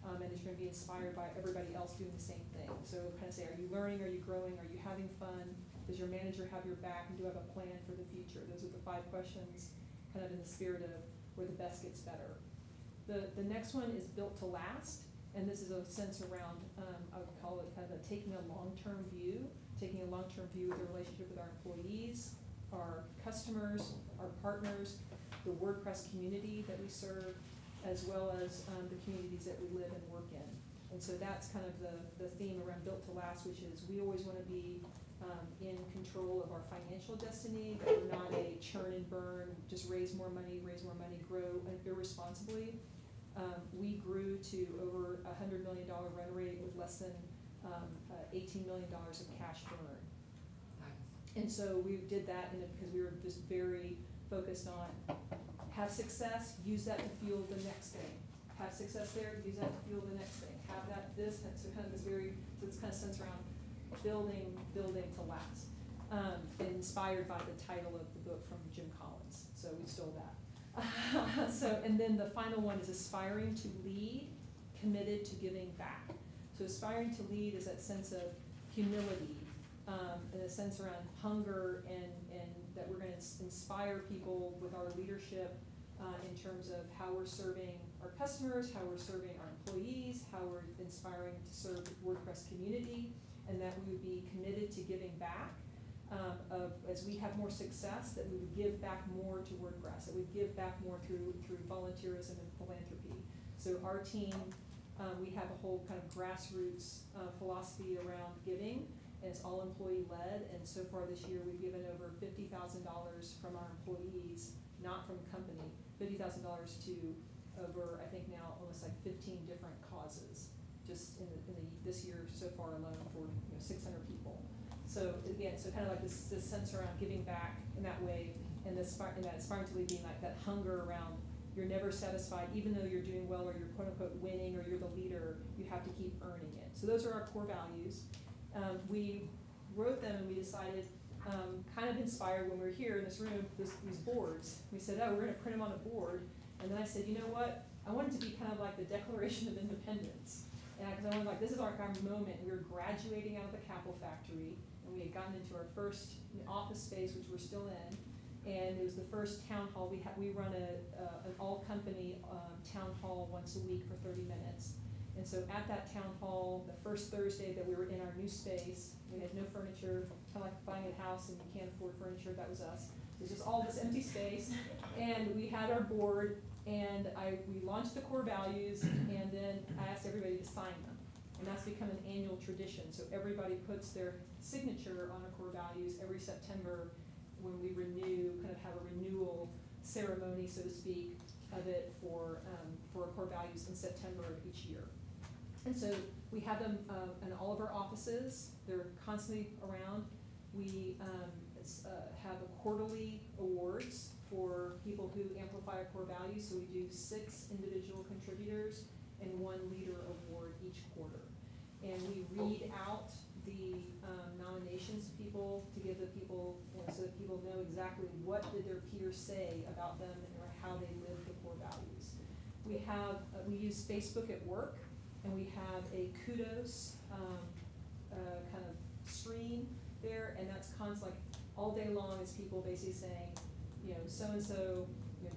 and that you're gonna be inspired by everybody else doing the same thing. So kind of say, are you learning, are you growing, are you having fun? Does your manager have your back, and do you have a plan for the future? Those are the 5 questions, kind of in the spirit of where the best gets better. The next one is built to last, and this is a sense around, I would call it kind of taking a long-term view of the relationship with our employees, our customers, our partners, the WordPress community that we serve, as well as the communities that we live and work in. And so that's kind of the theme around built to last, which is we always want to be in control of our financial destiny, that we're not a churn and burn, just raise more money, grow irresponsibly. We grew to over $100 million run rate with less than $18 million of cash burn. Nice. And so we did that because we were just very focused on have success, use that to fuel the next thing. Have success there, use that to fuel the next thing. Have that, this, and so kind of this kind of sense around building to last. Inspired by the title of the book from Jim Collins, so we stole that. So, and then the final one is aspiring to lead, committed to giving back. So aspiring to lead is that sense of humility, and a sense around hunger, and that we're going to inspire people with our leadership in terms of how we're serving our customers, how we're serving our employees, how we're inspiring to serve the WordPress community, and that we would be committed to giving back. As we have more success, that we would give back more to WordPress, that we give back more through volunteerism and philanthropy. So our team, we have a whole kind of grassroots philosophy around giving, and it's all employee led. And so far this year, we've given over $50,000 from our employees, not from a company, $50,000 to over, I think now, almost like 15 different causes, just in this year so far alone for 600 people. So again, so kind of like this sense around giving back in that way, and that aspiring to lead being like that hunger around you're never satisfied, even though you're doing well or you're quote unquote winning or you're the leader, you have to keep earning it. So those are our core values. We wrote them and we decided, kind of inspired when we were here in this room, these boards. We said, oh, we're going to print them on a board. And then I said, you know what? I want it to be kind of like the Declaration of Independence. And because I wanted, like, this is our moment. We were graduating out of the Capitol factory, and we had gotten into our first office space, which we're still in. And it was the first town hall. We run an all-company town hall once a week for 30 minutes. And so at that town hall, the first Thursday that we were in our new space, we had no furniture, kind of like buying a house and you can't afford furniture, that was us. It was just all this empty space. And we had our board, and we launched the core values, and then I asked everybody to sign them. And that's become an annual tradition. So everybody puts their signature on our core values every September when we renew, kind of have a renewal ceremony, so to speak, of it for our core values in September of each year. And so we have them in all of our offices. They're constantly around. We have a quarterly awards for people who amplify our core values. So we do 6 individual contributors and 1 leader award each quarter. And we read out the nominations to people, to give the people, so that people know exactly what did their peers say about them or how they live the core values. We use Facebook at work, and we have a kudos kind of stream there, and that's constantly, like, all day long is people basically saying, so-and-so,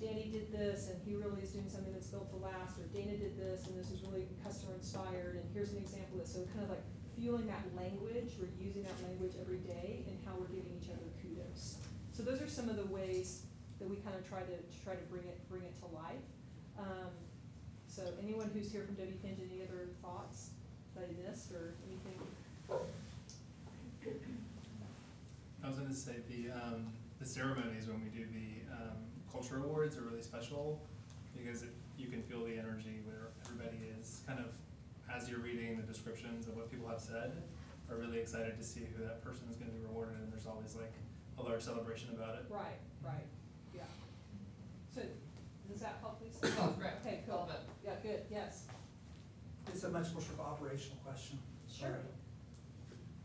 Danny did this, and he really is doing something that's built to last, or Dana did this, and this is really customer inspired, and here's an example of this. So kind of like fueling that language, we're using that language every day, and how we're giving each other kudos. So those are some of the ways that we kind of try to bring it to life. So anyone who's here from WPNG, any other thoughts that I missed or anything? I was going to say the ceremonies when we do the culture awards are really special because you can feel the energy where everybody is kind of, as you're reading the descriptions of what people have said, are really excited to see who that person is going to be rewarded, and there's always like a large celebration about it. Right, yeah. So does that help, Lisa? Oh, great. Okay, cool. Love it. Yeah, good, yes. It's a much more sort of operational question. Sure.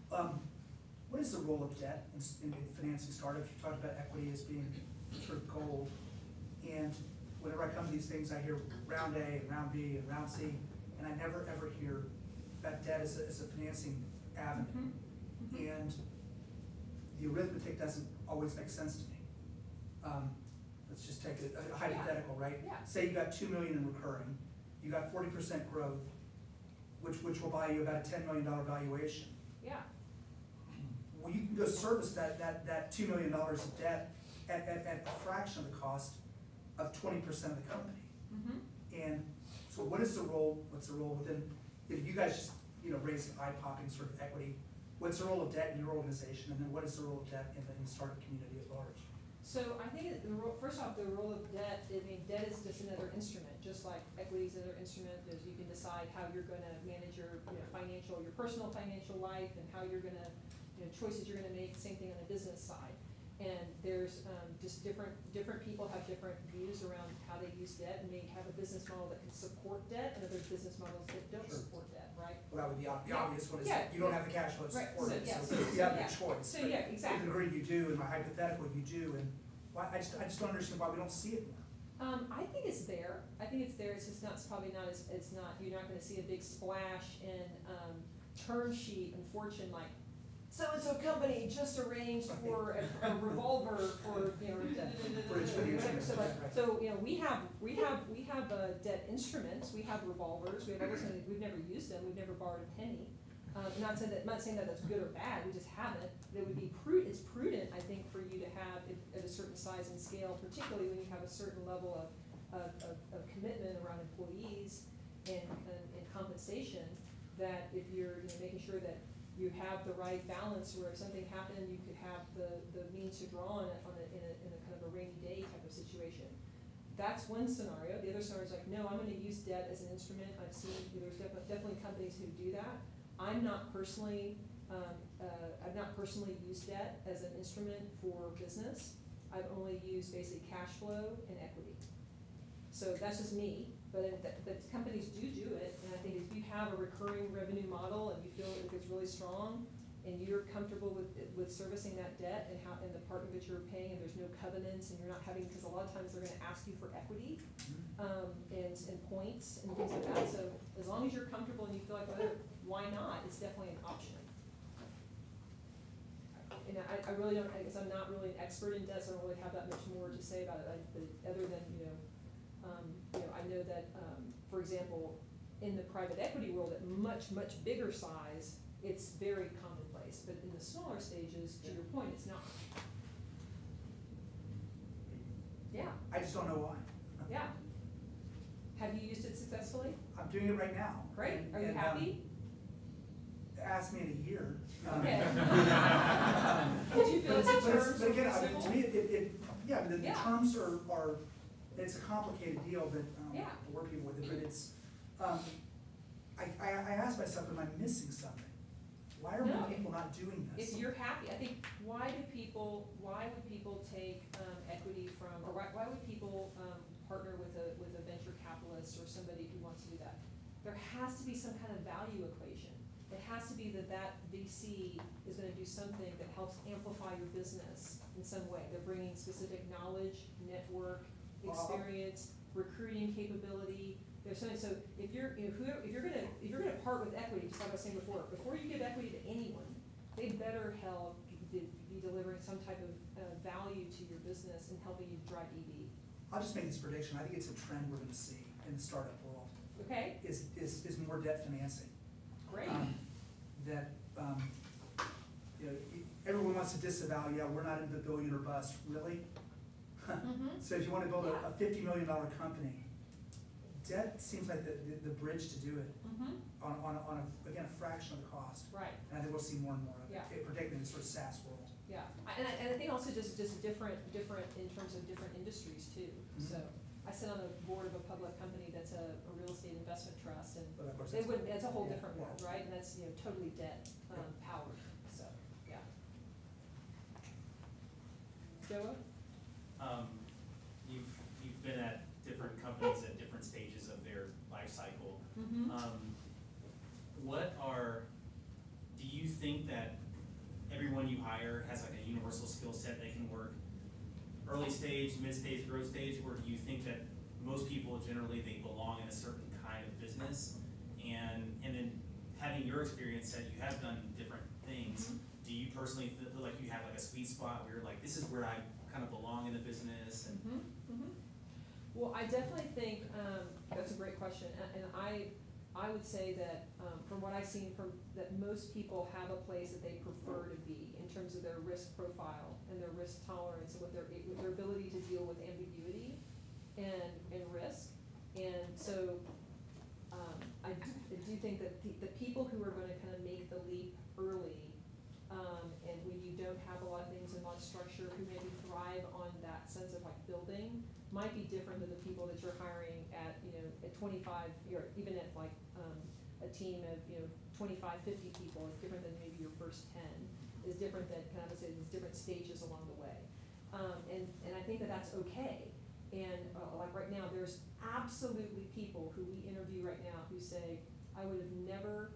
What is the role of debt in financing startups? You talked about equity as being sort of gold. And whenever I come to these things, I hear round A and round B and round C, and I never ever hear that debt as a financing avenue. And the arithmetic doesn't always make sense to me. Let's just take a hypothetical, right? Yeah. Say you got $2 million in recurring, you got 40% growth, which will buy you about a $10 million valuation. Yeah. Well, you can go service that $2 million of debt at a fraction of the cost of 20% of the company. And so what's the role within, if you guys just, raise eye-popping sort of equity, what's the role of debt in your organization, and then what is the role of debt in the startup community at large? So I think first off, the role of debt, debt is just another instrument, just like equity is another instrument. You can decide how you're going to manage your your personal financial life, and how you're going to, choices you're going to make. Same thing on the business side. And there's just different people have different views around how they use debt, and may have a business model that can support debt, and other business models that don't support debt, right? Well, that would be the obvious one is Yeah. you don't have the cash flow to Right. support So, it, yeah. so So, you have yeah. the choice. So, But yeah, exactly. To the degree you do, in my hypothetical you do, and I just don't understand why we don't see it more. I think it's there. It's just not, it's probably not you're not gonna see a big splash in, term sheet and Fortune like, so-and-so company just arranged for a revolver for, For its financing. whatever. So like, so, we have debt instruments, we have revolvers, we have other things, we've never used them, we've never borrowed a penny. Not saying that that's good or bad, we just haven't. It would be it's prudent, I think, for you to have at a certain size and scale, particularly when you have a certain level of commitment around employees and compensation, that if you're making sure that you have the right balance where if something happened, you could have the means to draw on it in a kind of a rainy day type of situation. That's one scenario. The other scenario is like, no, I'm gonna use debt as an instrument. I've seen, there's definitely companies who do that. I've not personally used debt as an instrument for business. I've only used basically cash flow and equity. So that's just me, but companies do it, and I think if you have a recurring revenue model and you feel like it's really strong, and you're comfortable with servicing that debt and the partner that you're paying, and there's no covenants, and you're not having, because a lot of times they're gonna ask you for equity, and points and things like that, so as long as you're comfortable and you feel like, why not, it's definitely an option. And I really don't, I guess I'm not really an expert in debt, so I don't really have that much more to say about it, but other than, I know that, for example, in the private equity world at much bigger size, it's very commonplace, but in the smaller stages, to your point, it's not. Yeah, I just don't know why. yeah. Have you used it successfully? I'm doing it right now. Great, are you And, happy? Ask me in a year. Okay. Did you feel it's a terms But again, simple? to me, the Yeah. terms are, it's a complicated deal, but, Yeah. to work people with it, but it's, I ask myself, am I missing something? Why are No. more people not doing this? If you're happy, I think, why would people take equity from, or why would people partner with a venture capitalist or somebody who wants to do that? There has to be some kind of value equation. It has to be that VC is gonna do something that helps amplify your business in some way. They're bringing specific knowledge, network, experience, recruiting capability. There's something, so if you're gonna part with equity, just like I was saying before you give equity to anyone, they better be delivering some type of value to your business and helping you drive EV. I'll just make this prediction, I think it's a trend we're gonna see in the startup world, Okay, is more debt financing. great. Everyone wants to disavow, we're not into the billion or bust, really? So if you wanna build a $50 million company, debt seems like the bridge to do it on again, a fraction of the cost. Right. And I think we'll see more and more of it, Yeah. particularly in the sort of SaaS world. Yeah, and I think also just different in terms of different industries too. So I sit on the board of a public company that's a real estate investment trust, and But of course, it's a whole yeah, different world, right? And that's, totally debt powered, so, yeah. Joe? You've been at different companies at different stages of their life cycle. Do you think that everyone you hire has like a universal skill set they can work early stage, mid stage, growth stage, or do you think that most people generally they belong in a certain kind of business? And then having your experience that you have done different things, do you personally feel like you have like a sweet spot where you're like, this is where I kind of belong in the business? And Well, I definitely think that's a great question, and I would say that from what I've seen, that most people have a place that they prefer to be in terms of their risk profile and their risk tolerance and with their ability to deal with ambiguity and risk. And so I do think that the people who are going to kind of make the leap early, and when you don't have a lot of things in a lot of structure, who maybe thrive on that sense of like building, might be different than the people that you're hiring at, at 25, or even at like a team of, 25, 50 people. It's different than maybe your first 10. Is different than, kind of say, these different stages along the way. And I think that that's okay. And like right now, there's absolutely people who we interview right now who say, I would have never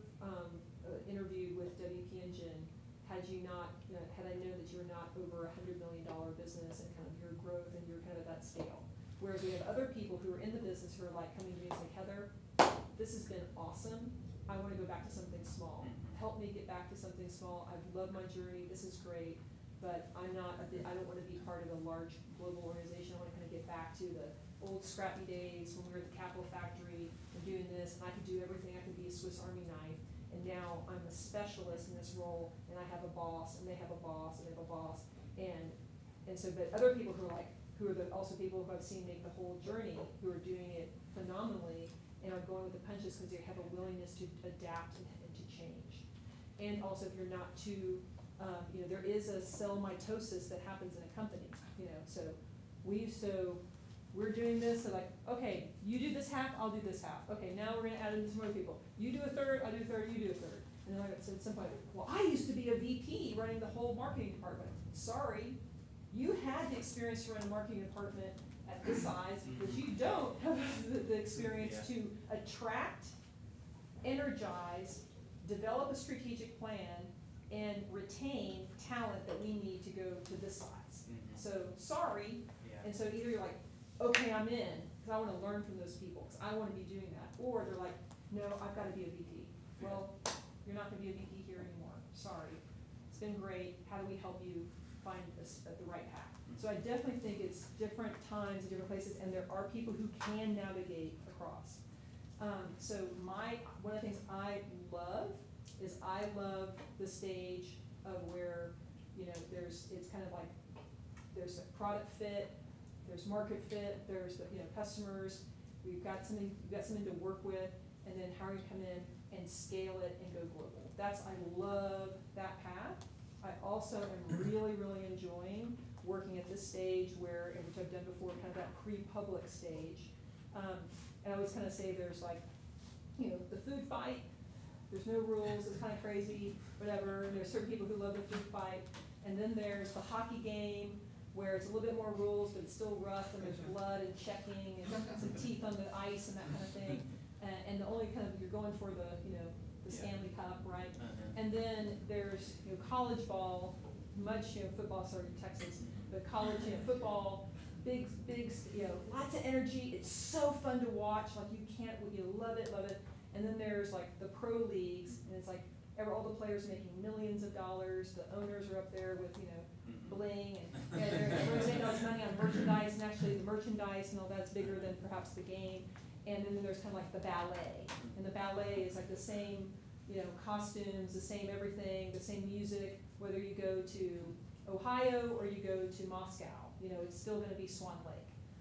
interviewed with WP Engine had you not, had I known that you were not over $100 million business and kind of your growth and you're kind of at that scale. Whereas we have other people who are in the business who are like coming to me and say, Heather, this has been awesome. I want to go back to something small. Help me get back to something small. I've loved my journey. This is great. But I don't want to be part of a large global organization. I want to kind of get back to the old scrappy days when we were at the Capital Factory and doing this, and I could do everything. I could be a Swiss Army knife. And now I'm a specialist in this role, and I have a boss, and they have a boss, and they have a boss. And so, but other people who are like, also people who I've seen make the whole journey, who are doing it phenomenally, and are going with the punches because they have a willingness to adapt and to change. And also, if you're not too, there is a cell mitosis that happens in a company, so we're doing this, so like, okay, you do this half, I'll do this half. Okay, now we're gonna add in some other people. You do a third, I'll do a third, you do a third. And then I said at some point, well, I used to be a VP running the whole marketing department. Sorry, you had the experience to run a marketing department at this size, but you don't have the experience to attract, energize, develop a strategic plan, and retain talent that we need to go to this size. So, sorry. And so either you're like, okay, I'm in, because I want to learn from those people, because I want to be doing that. Or they're like, no, I've got to be a VP. Well, you're not going to be a VP here anymore. Sorry. It's been great. How do we help you find this at the right path? So I definitely think it's different times and different places, and there are people who can navigate across. So one of the things I love is I love the stage of where, it's kind of like there's a product fit, there's market fit, there's the, customers, we've got something to work with, and then how you come in and scale it and go global. I love that path. I also am really, really enjoying working at this stage which I've done before, kind of that pre-public stage. And I always kind of say there's like, the food fight, there's no rules, it's kind of crazy, whatever. And there's certain people who love the food fight. And then there's the hockey game, where it's a little bit more rules, but it's still rough, and there's blood and checking and some teeth on the ice and that kind of thing. And the only kind of, you're going for the, the Stanley Cup, right? And then there's, college ball, football, sorry, Texas, but college, football, big, lots of energy. It's so fun to watch. Like you love it. And then there's like the pro leagues, and it's like all the players are making millions of dollars. The owners are up there with, bling, and they're spending all this money on merchandise, and actually the merchandise and all that's bigger than perhaps the game. And then there's kind of like the ballet, and the ballet is like the same, costumes, the same everything, the same music, whether you go to Ohio or you go to Moscow, it's still going to be Swan Lake.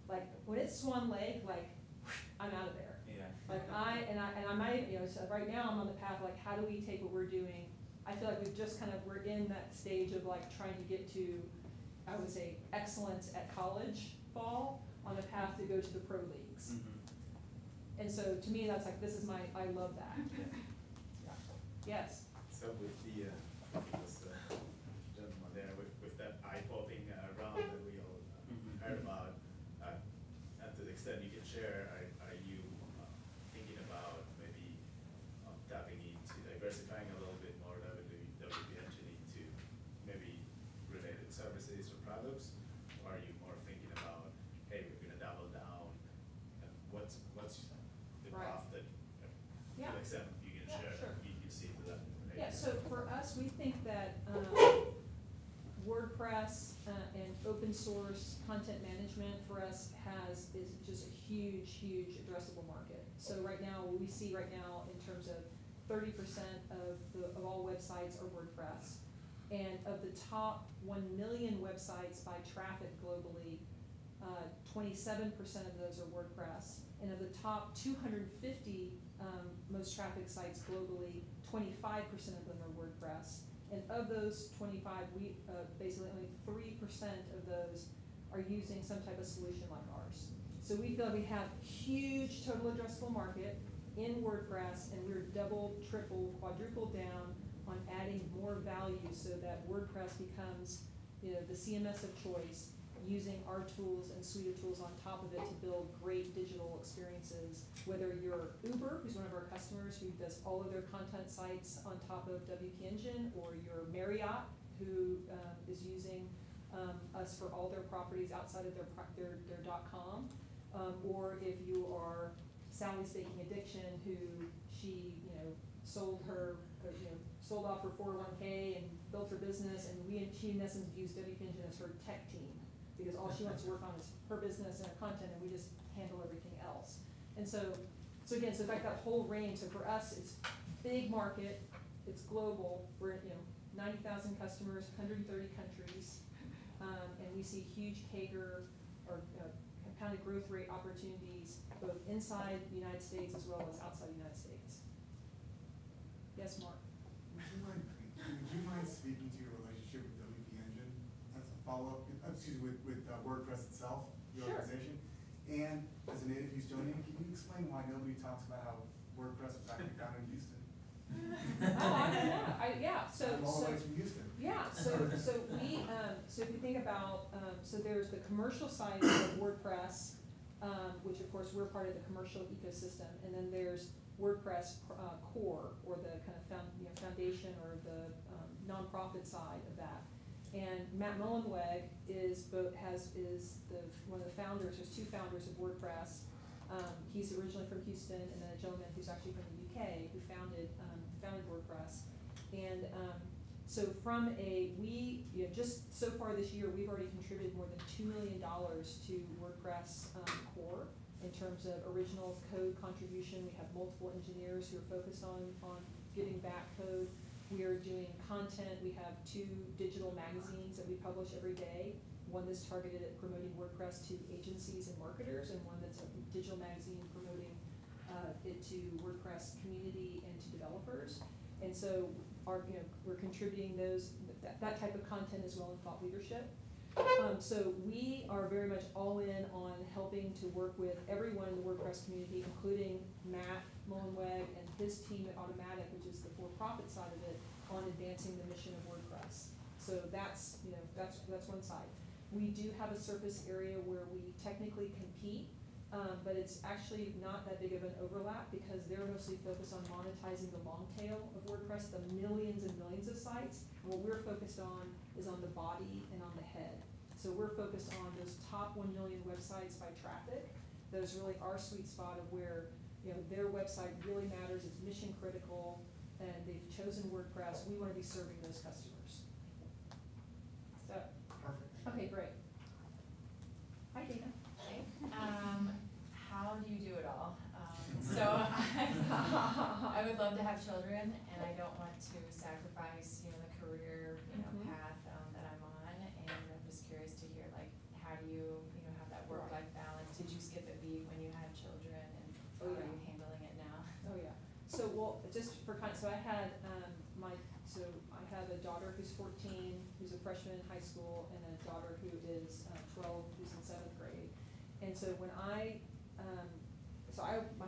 Like when it's Swan Lake, like I'm out of there. Like I might, so right now I'm on the path, like how do we take what we're doing? I feel like we're in that stage of like trying to get to, I would say, excellence at college ball on a path to go to the pro leagues. And so to me, that's like, I love that. Yes. So with the this gentleman there with that eye popping round that we all heard about, and to the extent you can share, are you thinking about maybe tapping into diversifying a little bit more WP Engine into maybe open source content management for us is just a huge addressable market. So right now, what we see right now in terms of 30% of all websites are WordPress. And of the top 1 million websites by traffic globally, 27% of those are WordPress. And of the top 250 most traffic sites globally, 25% of them are WordPress. And of those 25, basically only 3% of those are using some type of solution like ours. So we feel we have huge total addressable market in WordPress, and we're double, triple, quadruple down on adding more value so that WordPress becomes, the CMS of choice, using our tools and suite of tools on top of it to build great digital experiences. Whether you're Uber, who's one of our customers, who does all of their content sites on top of WP Engine, or you're Marriott, who is using us for all their properties outside of their .com, or if you are Sally's Baking Addiction, who she sold off her 401k and built her business, and she in essence views WP Engine as her tech team, because all she wants to work on is her business and her content, and we just handle everything else. And so again, in fact, that whole range, so for us, it's big market, it's global, we're at 90,000 customers, 130 countries, and we see huge CAGR, or compounded growth rate opportunities, both inside the United States as well as outside the United States. Yes, Mark? Would you mind speaking to your relationship with WP Engine as a follow-up, with WordPress itself, the Sure. organization? And as a native Houstonian, can you explain why nobody talks about how WordPress was actually founded in Houston? Oh, I don't know. Yeah, I'm all the way from Houston. Yeah, so if you think about, so there's the commercial side of WordPress, which of course we're part of the commercial ecosystem, and then there's WordPress core, or the kind of foundation, or the nonprofit side of that. And Matt Mullenweg is one of the founders. There's two founders of WordPress. He's originally from Houston, and then a gentleman who's actually from the UK who founded WordPress. And so just so far this year, we've already contributed more than $2 million to WordPress core in terms of original code contribution. We have multiple engineers who are focused on giving back code. We are doing content. We have 2 digital magazines that we publish every day. One that's targeted at promoting WordPress to agencies and marketers, and one that's a digital magazine promoting it to WordPress community and to developers. And so we're contributing that type of content as well in thought leadership. So we are very much all in on helping to work with everyone in the WordPress community, including Matt Mullenweg and his team at Automatic, which is the for-profit side of it, on advancing the mission of WordPress. So that's one side. We do have a surface area where we technically compete, but it's actually not that big of an overlap, because they're mostly focused on monetizing the long tail of WordPress, the millions and millions of sites. And what we're focused on is on the body and on the head. So we're focused on those top 1 million websites by traffic. Those really our sweet spot of where their website really matters, it's mission critical, and they've chosen WordPress. We want to be serving those customers. So, Perfect. okay, great. Hi, Dana. How do you do it all? I would love to have children, and I don't want to sacrifice, the career, path that I'm on. And I'm just curious to hear, how do you, have that work-life balance? Did you skip a beat when you had children, and how are you handling it now? Oh yeah. So just for so I had I have a daughter who's 14, who's a freshman in high school, and a daughter who is 12, who's in 7th grade. And so when my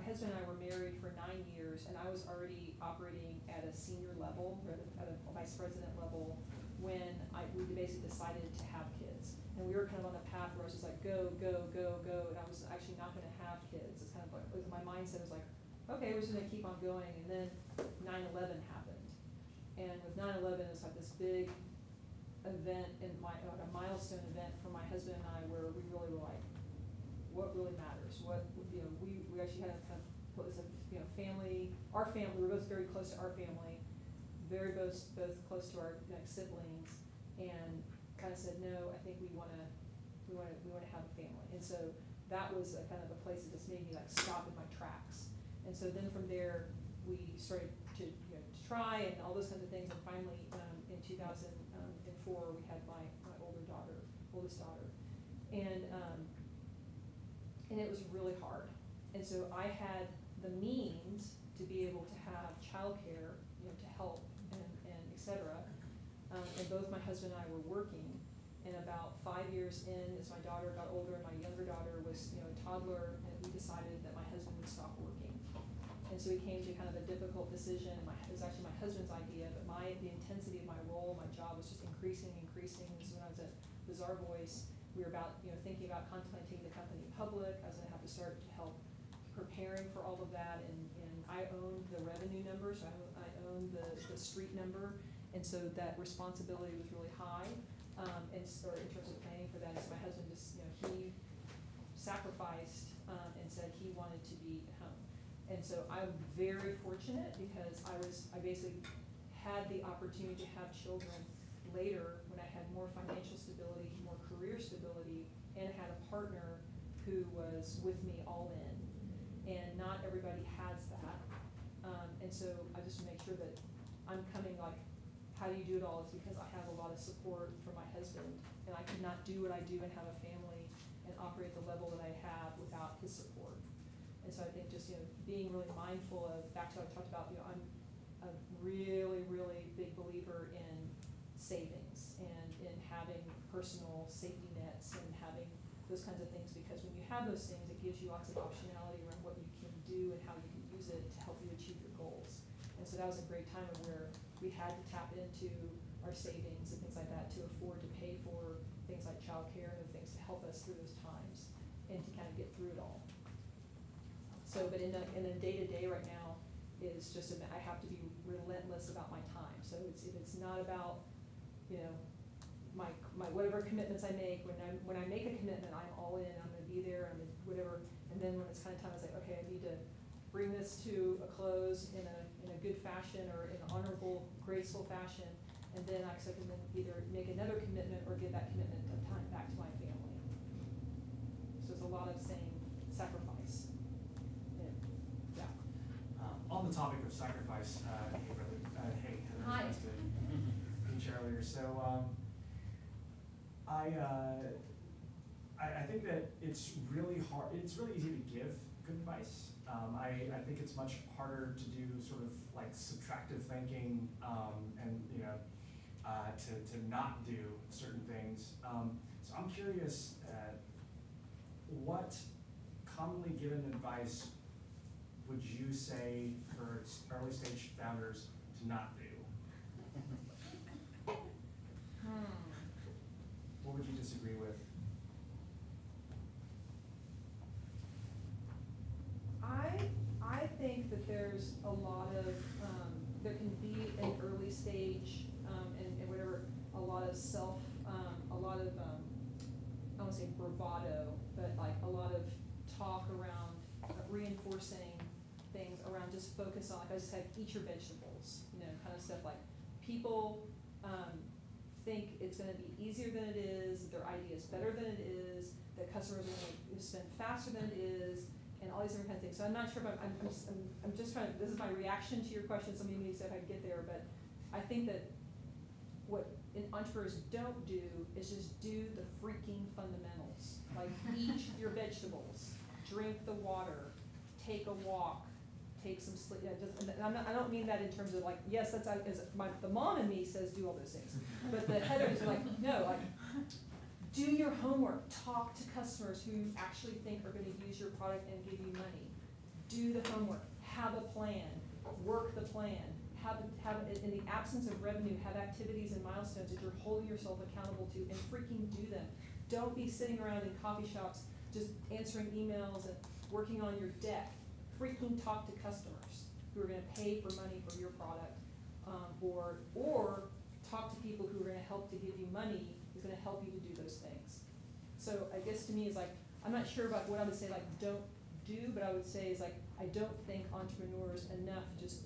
husband and I were married for 9 years, and I was already operating at a senior level, or at a vice president level, when we basically decided to have kids. And we were kind of on a path where I was just like, go, go, go, go, and I was actually not gonna have kids. It's kind of like, my mindset was like, okay, we're just gonna keep on going. And then 9/11 happened. And with 9/11, it was like this big event, and a milestone event for my husband and I, where we really were like, what really matters? We actually had kind of family. Our family, we were both very close to our family, both close to our siblings, and kind of said, no, I think we want to we wanna have a family. And so that was a kind of a place that just made me like stop in my tracks. And so then from there, we started to, to try and all those kinds of things, and finally, in 2004, we had my oldest daughter. And it was really hard. And so I had the means to be able to have childcare, to help and et cetera. And both my husband and I were working. And about 5 years in, as my daughter got older and my younger daughter was, a toddler, and we decided that my husband would stop working. And so we came to kind of a difficult decision. It was actually my husband's idea, but the intensity of my role, my job was just increasing. This is when I was at Bizarre Voice. We were thinking about contemplating the company public. I was gonna have to start to help preparing for all of that, and I owned the revenue number, so I owned the street number, and so that responsibility was really high, in terms of planning for that. And so my husband just, he sacrificed and said he wanted to be at home. And so I'm very fortunate because I basically had the opportunity to have children later when I had more financial stability, more career stability, and had a partner who was with me all in. And not everybody has that. And so I just make sure that I'm coming how do you do it all? It's because I have a lot of support from my husband, and I could not do what I do and have a family and operate the level that I have without his support. And so I think just, being really mindful of, back to what I talked about, I'm a really, really big believer in savings and in having personal safety nets and having those kinds of things, because when you have those things, it gives you lots of optionality around what you can do and how you can use it to help you achieve your goals. And so that was a great time of where we had to tap into our savings and things like that to afford to pay for things like childcare and things to help us through those times and to kind of get through it all. So, but in a day-to-day right now is just, I have to be relentless about my time. So if it's not about, my whatever commitments I make, when I make a commitment, I'm all in, I'm gonna be there, I'm gonna whatever. And then when it's kind of time, I say, okay, I need to bring this to a close in a good fashion or in an honorable, graceful fashion, and then I can then either make another commitment or give that commitment of time back to my family. So it's a lot of saying sacrifice. Yeah. On the topic of sacrifice, hey brother, hey, Heather, Hi. nice to meet you earlier. So I think that it's really hard. It's really easy to give good advice. I think it's much harder to do sort of like subtractive thinking and to not do certain things. So I'm curious, what commonly given advice would you say for early stage founders to not do? What would you disagree with? I think that there's a lot of, there can be an early stage, and whatever, a lot of I won't say bravado, but like a lot of talk around reinforcing things around just focus on, like I just said, eat your vegetables, kind of stuff like people think it's gonna be easier than it is, that their idea is better than it is, that customers are gonna spend faster than it is, and all these different kinds of things. So I'm not sure if I'm just trying to, this is my reaction to your question, so maybe see if I can get there, but I think that what entrepreneurs don't do is just do the freaking fundamentals. Like eat your vegetables, drink the water, take a walk, take some sleep. I don't mean that in terms of like, yes, that's the mom in me says do all those things. But the Heather is like, no, like do your homework, talk to customers who you actually think are gonna use your product and give you money. Do the homework, have a plan, work the plan, have in the absence of revenue, have activities and milestones that you're holding yourself accountable to and freaking do them. Don't be sitting around in coffee shops just answering emails and working on your deck. Freaking talk to customers who are gonna pay for money for your product, or talk to people who are gonna help to give you money, who's gonna help you to do those things. So I guess to me is like, I'm not sure about what I would say like don't do, but I would say is like, I don't think entrepreneurs enough just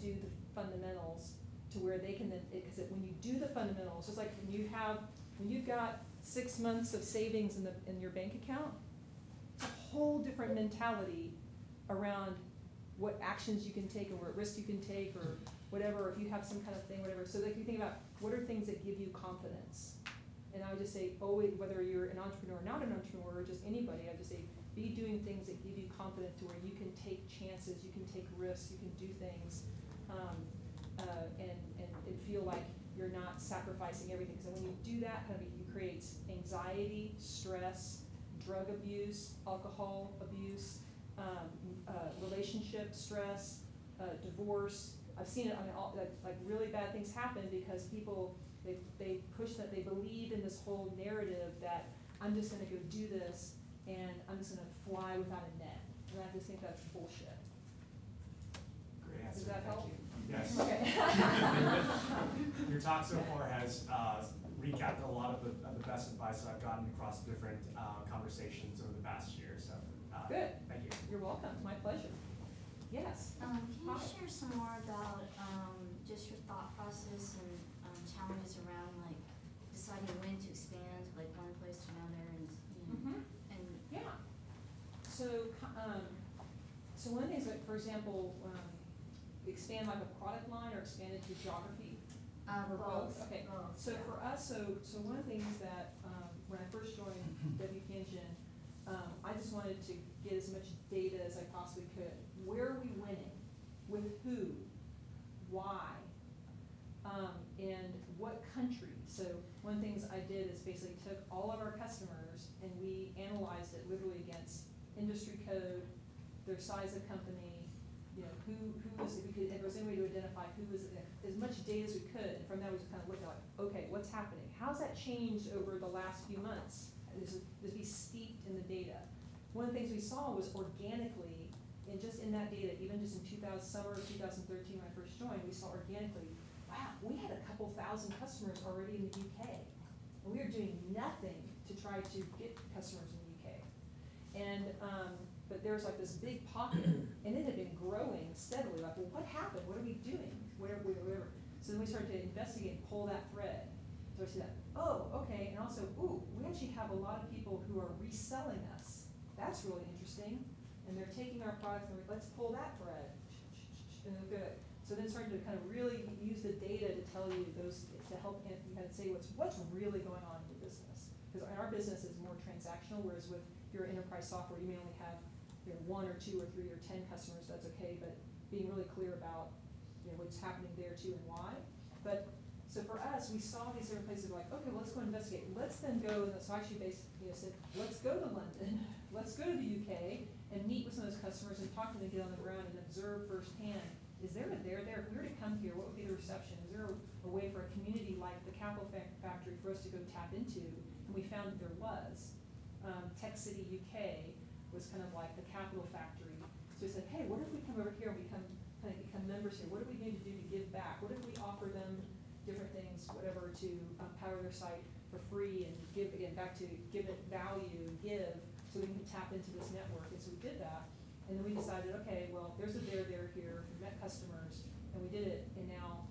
do the fundamentals to where they can then, because when you do the fundamentals, just like when you've got 6 months of savings in your bank account, it's a whole different mentality around what actions you can take or what risks you can take or whatever, if you have some kind of thing, whatever. So like you think about what are things that give you confidence. And I would just say, always, whether you're an entrepreneur or not an entrepreneur, or just anybody, I would just say, be doing things that give you confidence to where you can take chances, you can take risks, you can do things, and feel like you're not sacrificing everything. So when you do that, kind of, you create anxiety, stress, drug abuse, alcohol abuse, relationship stress, divorce. I've seen it. I mean, like really bad things happen because people they push that, they believe in this whole narrative that I'm just going to go do this and I'm just going to fly without a net, and I just think that's bullshit. Great answer. Does that Thank help? you. Yes. Okay. Your talk so far has recapped a lot of the best advice that I've gotten across different conversations over the past year. So Good. Thank you. You're welcome. It's my pleasure. Yes. Can you Hi. share some more about just your thought process and challenges around like deciding when to expand, like one place to another, and and Yeah. So, so one of the things, like for example, expand like a product line or expand into geography. Or both? Okay, both, so yeah. for us, so one of the things that, when I first joined WP Engine, I just wanted to get as much data as I possibly could. Where are we winning? With who? Why? And what country? So one of the things I did is basically took all of our customers and we analyzed it literally against industry code, their size of company, you know, who was, if there was any way to identify who was, as much data as we could. And from that, we just kind of looked at like, okay, what's happening? How's that changed over the last few months? Just be steeped in the data. One of the things we saw was organically, and just in that data, even just in summer of 2013 when I first joined, we saw organically, wow, we had a couple thousand customers already in the UK. And we were doing nothing to try to get customers in the UK. And, but there was like this big pocket, and it had been growing steadily. Like, well, what happened? What are we doing? Whatever. So then we started to investigate and pull that thread. So I said, oh, okay, and also, ooh, we actually have a lot of people who are reselling us. That's really interesting. And they're taking our products and let's pull that thread. And we're good. So then starting to kind of really use the data to tell you those, to help you kind of say what's really going on in your business. Because our business is more transactional, whereas with your enterprise software, you may only have 1 or 2 or 3 or 10 customers, that's okay, but being really clear about what's happening there too and why. But so for us, we saw these different places like, okay, well, let's go investigate. Let's then go, so actually basically said, let's go to London, let's go to the UK and meet with some of those customers and talk to them and get on the ground and observe firsthand. Is there a there there? If we were to come here, what would be the reception? Is there a way for a community like the Capital Factory for us to go tap into? And we found that there was. Tech City UK was kind of like the Capital Factory. So we said, hey, what if we come over here and become members here? What do we need to do to give back? What if we offer them different things, whatever, to power their site for free and give, again, back to give it value, give, so we can tap into this network. And so we did that. And then we decided, okay, well, there's a there here, we met customers, and we did it, and now,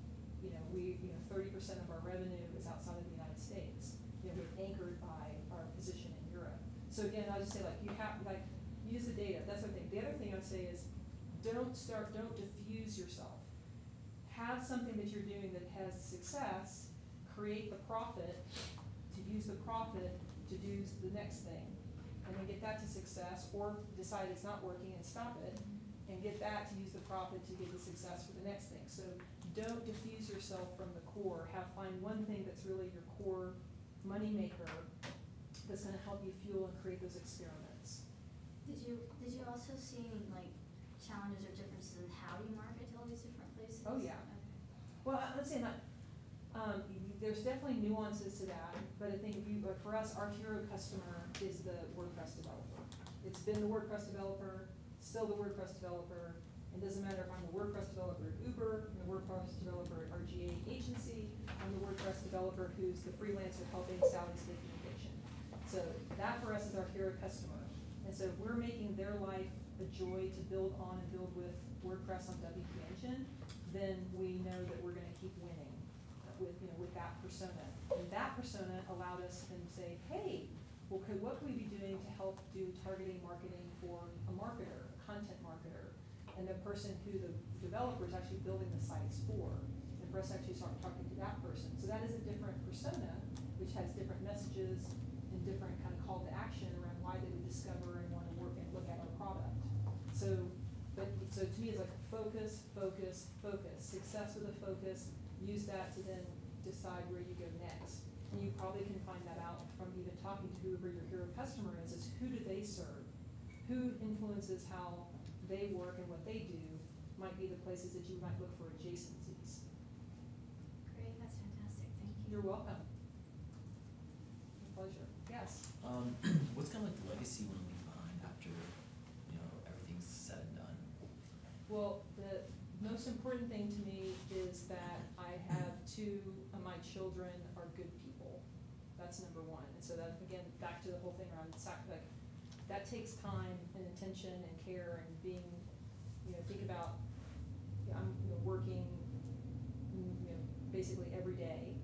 30% of our revenue is outside of the United States. We're anchored by our position in Europe. So again, I'll just say, like, you have, like, use the data, that's one thing. The other thing I'd say is, don't diffuse yourself. Have something that you're doing that has success, create the profit, to use the profit to do the next thing, and then get that to success, or decide it's not working and stop it, and get that to use the profit to get the success for the next thing. So don't diffuse yourself from the core. Find one thing that's really your core money maker that's going to help you fuel and create those experiments. Did you also see any like challenges or differences in how you market to all these different places? Oh yeah. Okay. Well, let's say not. There's definitely nuances to that, but I think for us, our hero customer is the WordPress developer. It's been the WordPress developer, still the WordPress developer. It doesn't matter if I'm the WordPress developer at Uber, I'm the WordPress developer at RGA agency, I'm the WordPress developer who's the freelancer helping Sally take vacation. So that for us is our hero customer. And so if we're making their life a joy to build on and build with WordPress on WP Engine, then we know that we're going to keep winning with, with that persona. And that persona allowed us to then say, hey, well, what could we be doing to help do targeting marketing for a marketer, a content marketer, and the person who the developer is actually building the sites for, and for us to actually start talking to that person. So that is a different persona, which has different messages and different kind of call to action around why they would discover and want to work and look at our product. So to me, it's like focus, focus, focus. Success with a focus. Use that to then decide where you go next. And you probably can find that out from even talking to whoever your hero customer is who do they serve? Who influences how they work and what they do might be the places that you might look for adjacencies. Great, that's fantastic, thank you. You're welcome. My pleasure. Yes? What's kind of like the legacy you want to leave behind after, everything's said and done? Well, the most important thing to me is that I have two of my children are good people. That's number one. And so that, again, back to the whole thing around that takes time and attention and care and being, think about, I'm working, basically every day,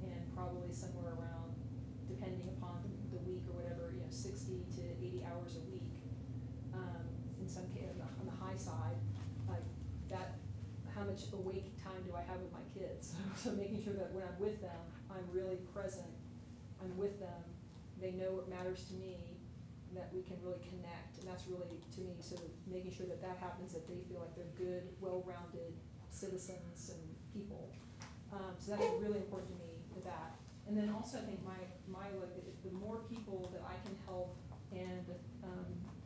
and probably somewhere around, depending upon the week or whatever, 60 to 80 hours a week. In some case, on the high side, like that, how much awake time do I have with my kids? So making sure that when I'm with them, I'm really present. I'm with them. They know what matters to me, that we can really connect, and that's really, to me, so making sure that that happens, that they feel like they're good, well-rounded citizens and people. So that's really important to me, with that. And then also I think my the more people that I can help and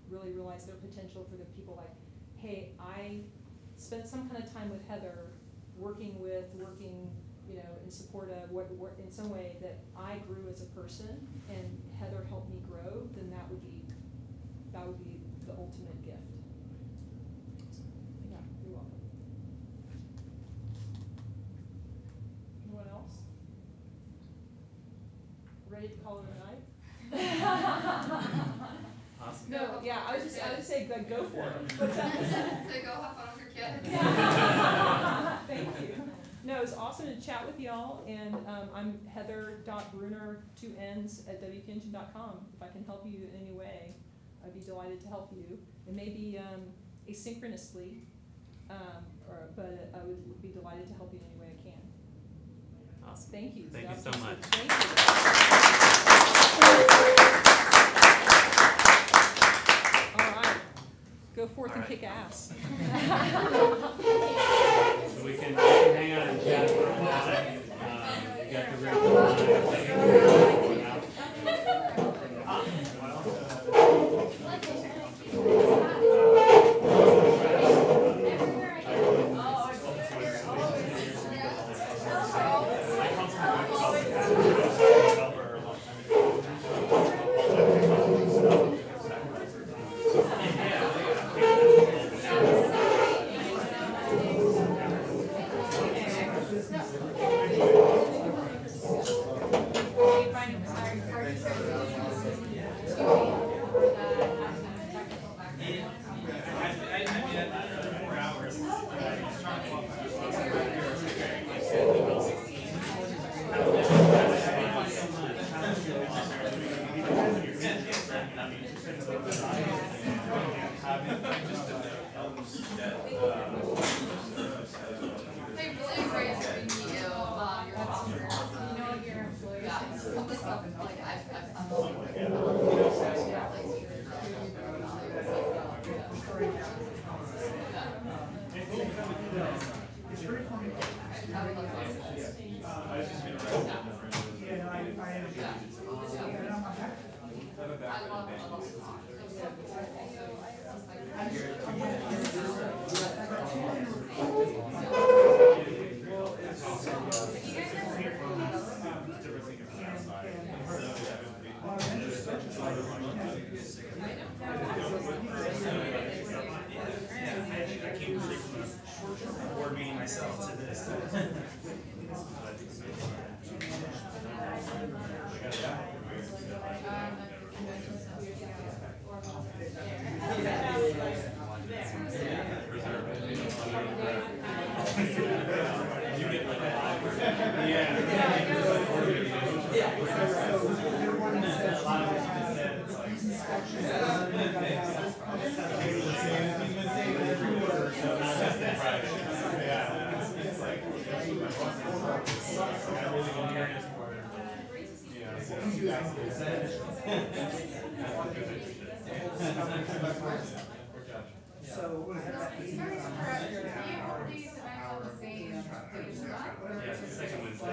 really realize their potential for the people, like, hey, I spent some kind of time with Heather working, in support of what in some way that I grew as a person and Heather helped me grow, then that would be the ultimate gift. Yeah, you're welcome. Anyone else? Ready to call it a night? Awesome. No, yeah, I would say like, go for it. What's that? So go have fun with your kids. Thank you. No, it was awesome to chat with y'all, and I'm Heather.Brunner, 2 N's, at WPEngine.com. If I can help you in any way, I'd be delighted to help you. It may be asynchronously, but I would be delighted to help you in any way I can. Awesome. Thank you. Thank you so much. Thank you. All right. Go forth and kick ass. So we can hang out and chat for a while. You got the room. Board meeting myself to this. Yeah. So I have that meeting. Yeah, it's the second Wednesday.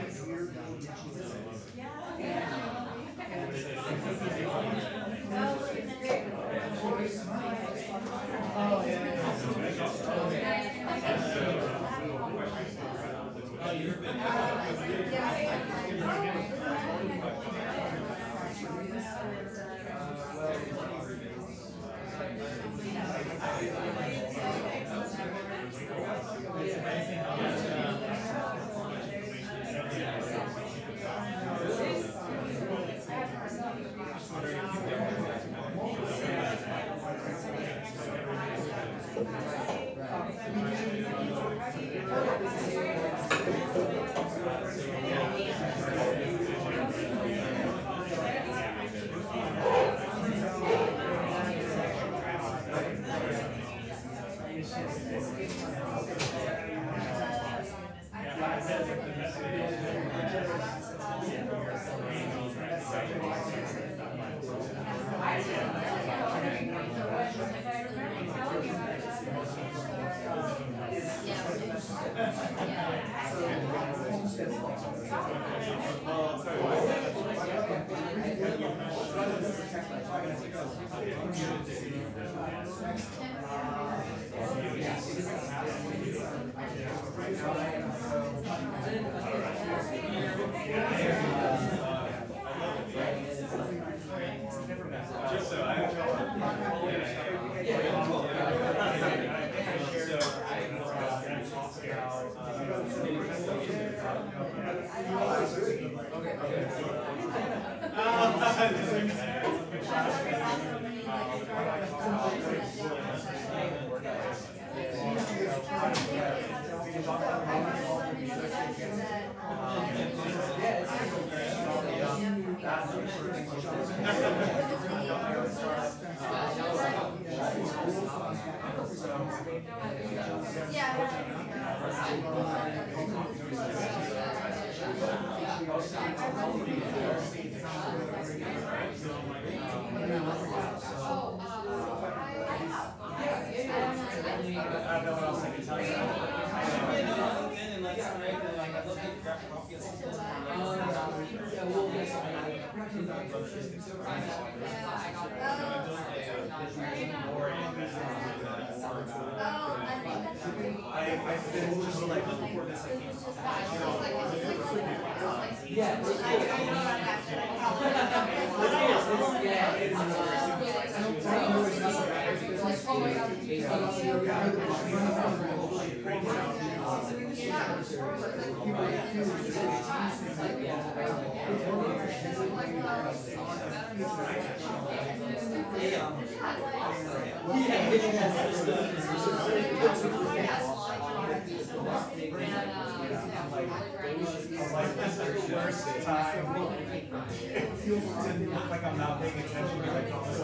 Like I'm not paying attention to like all this.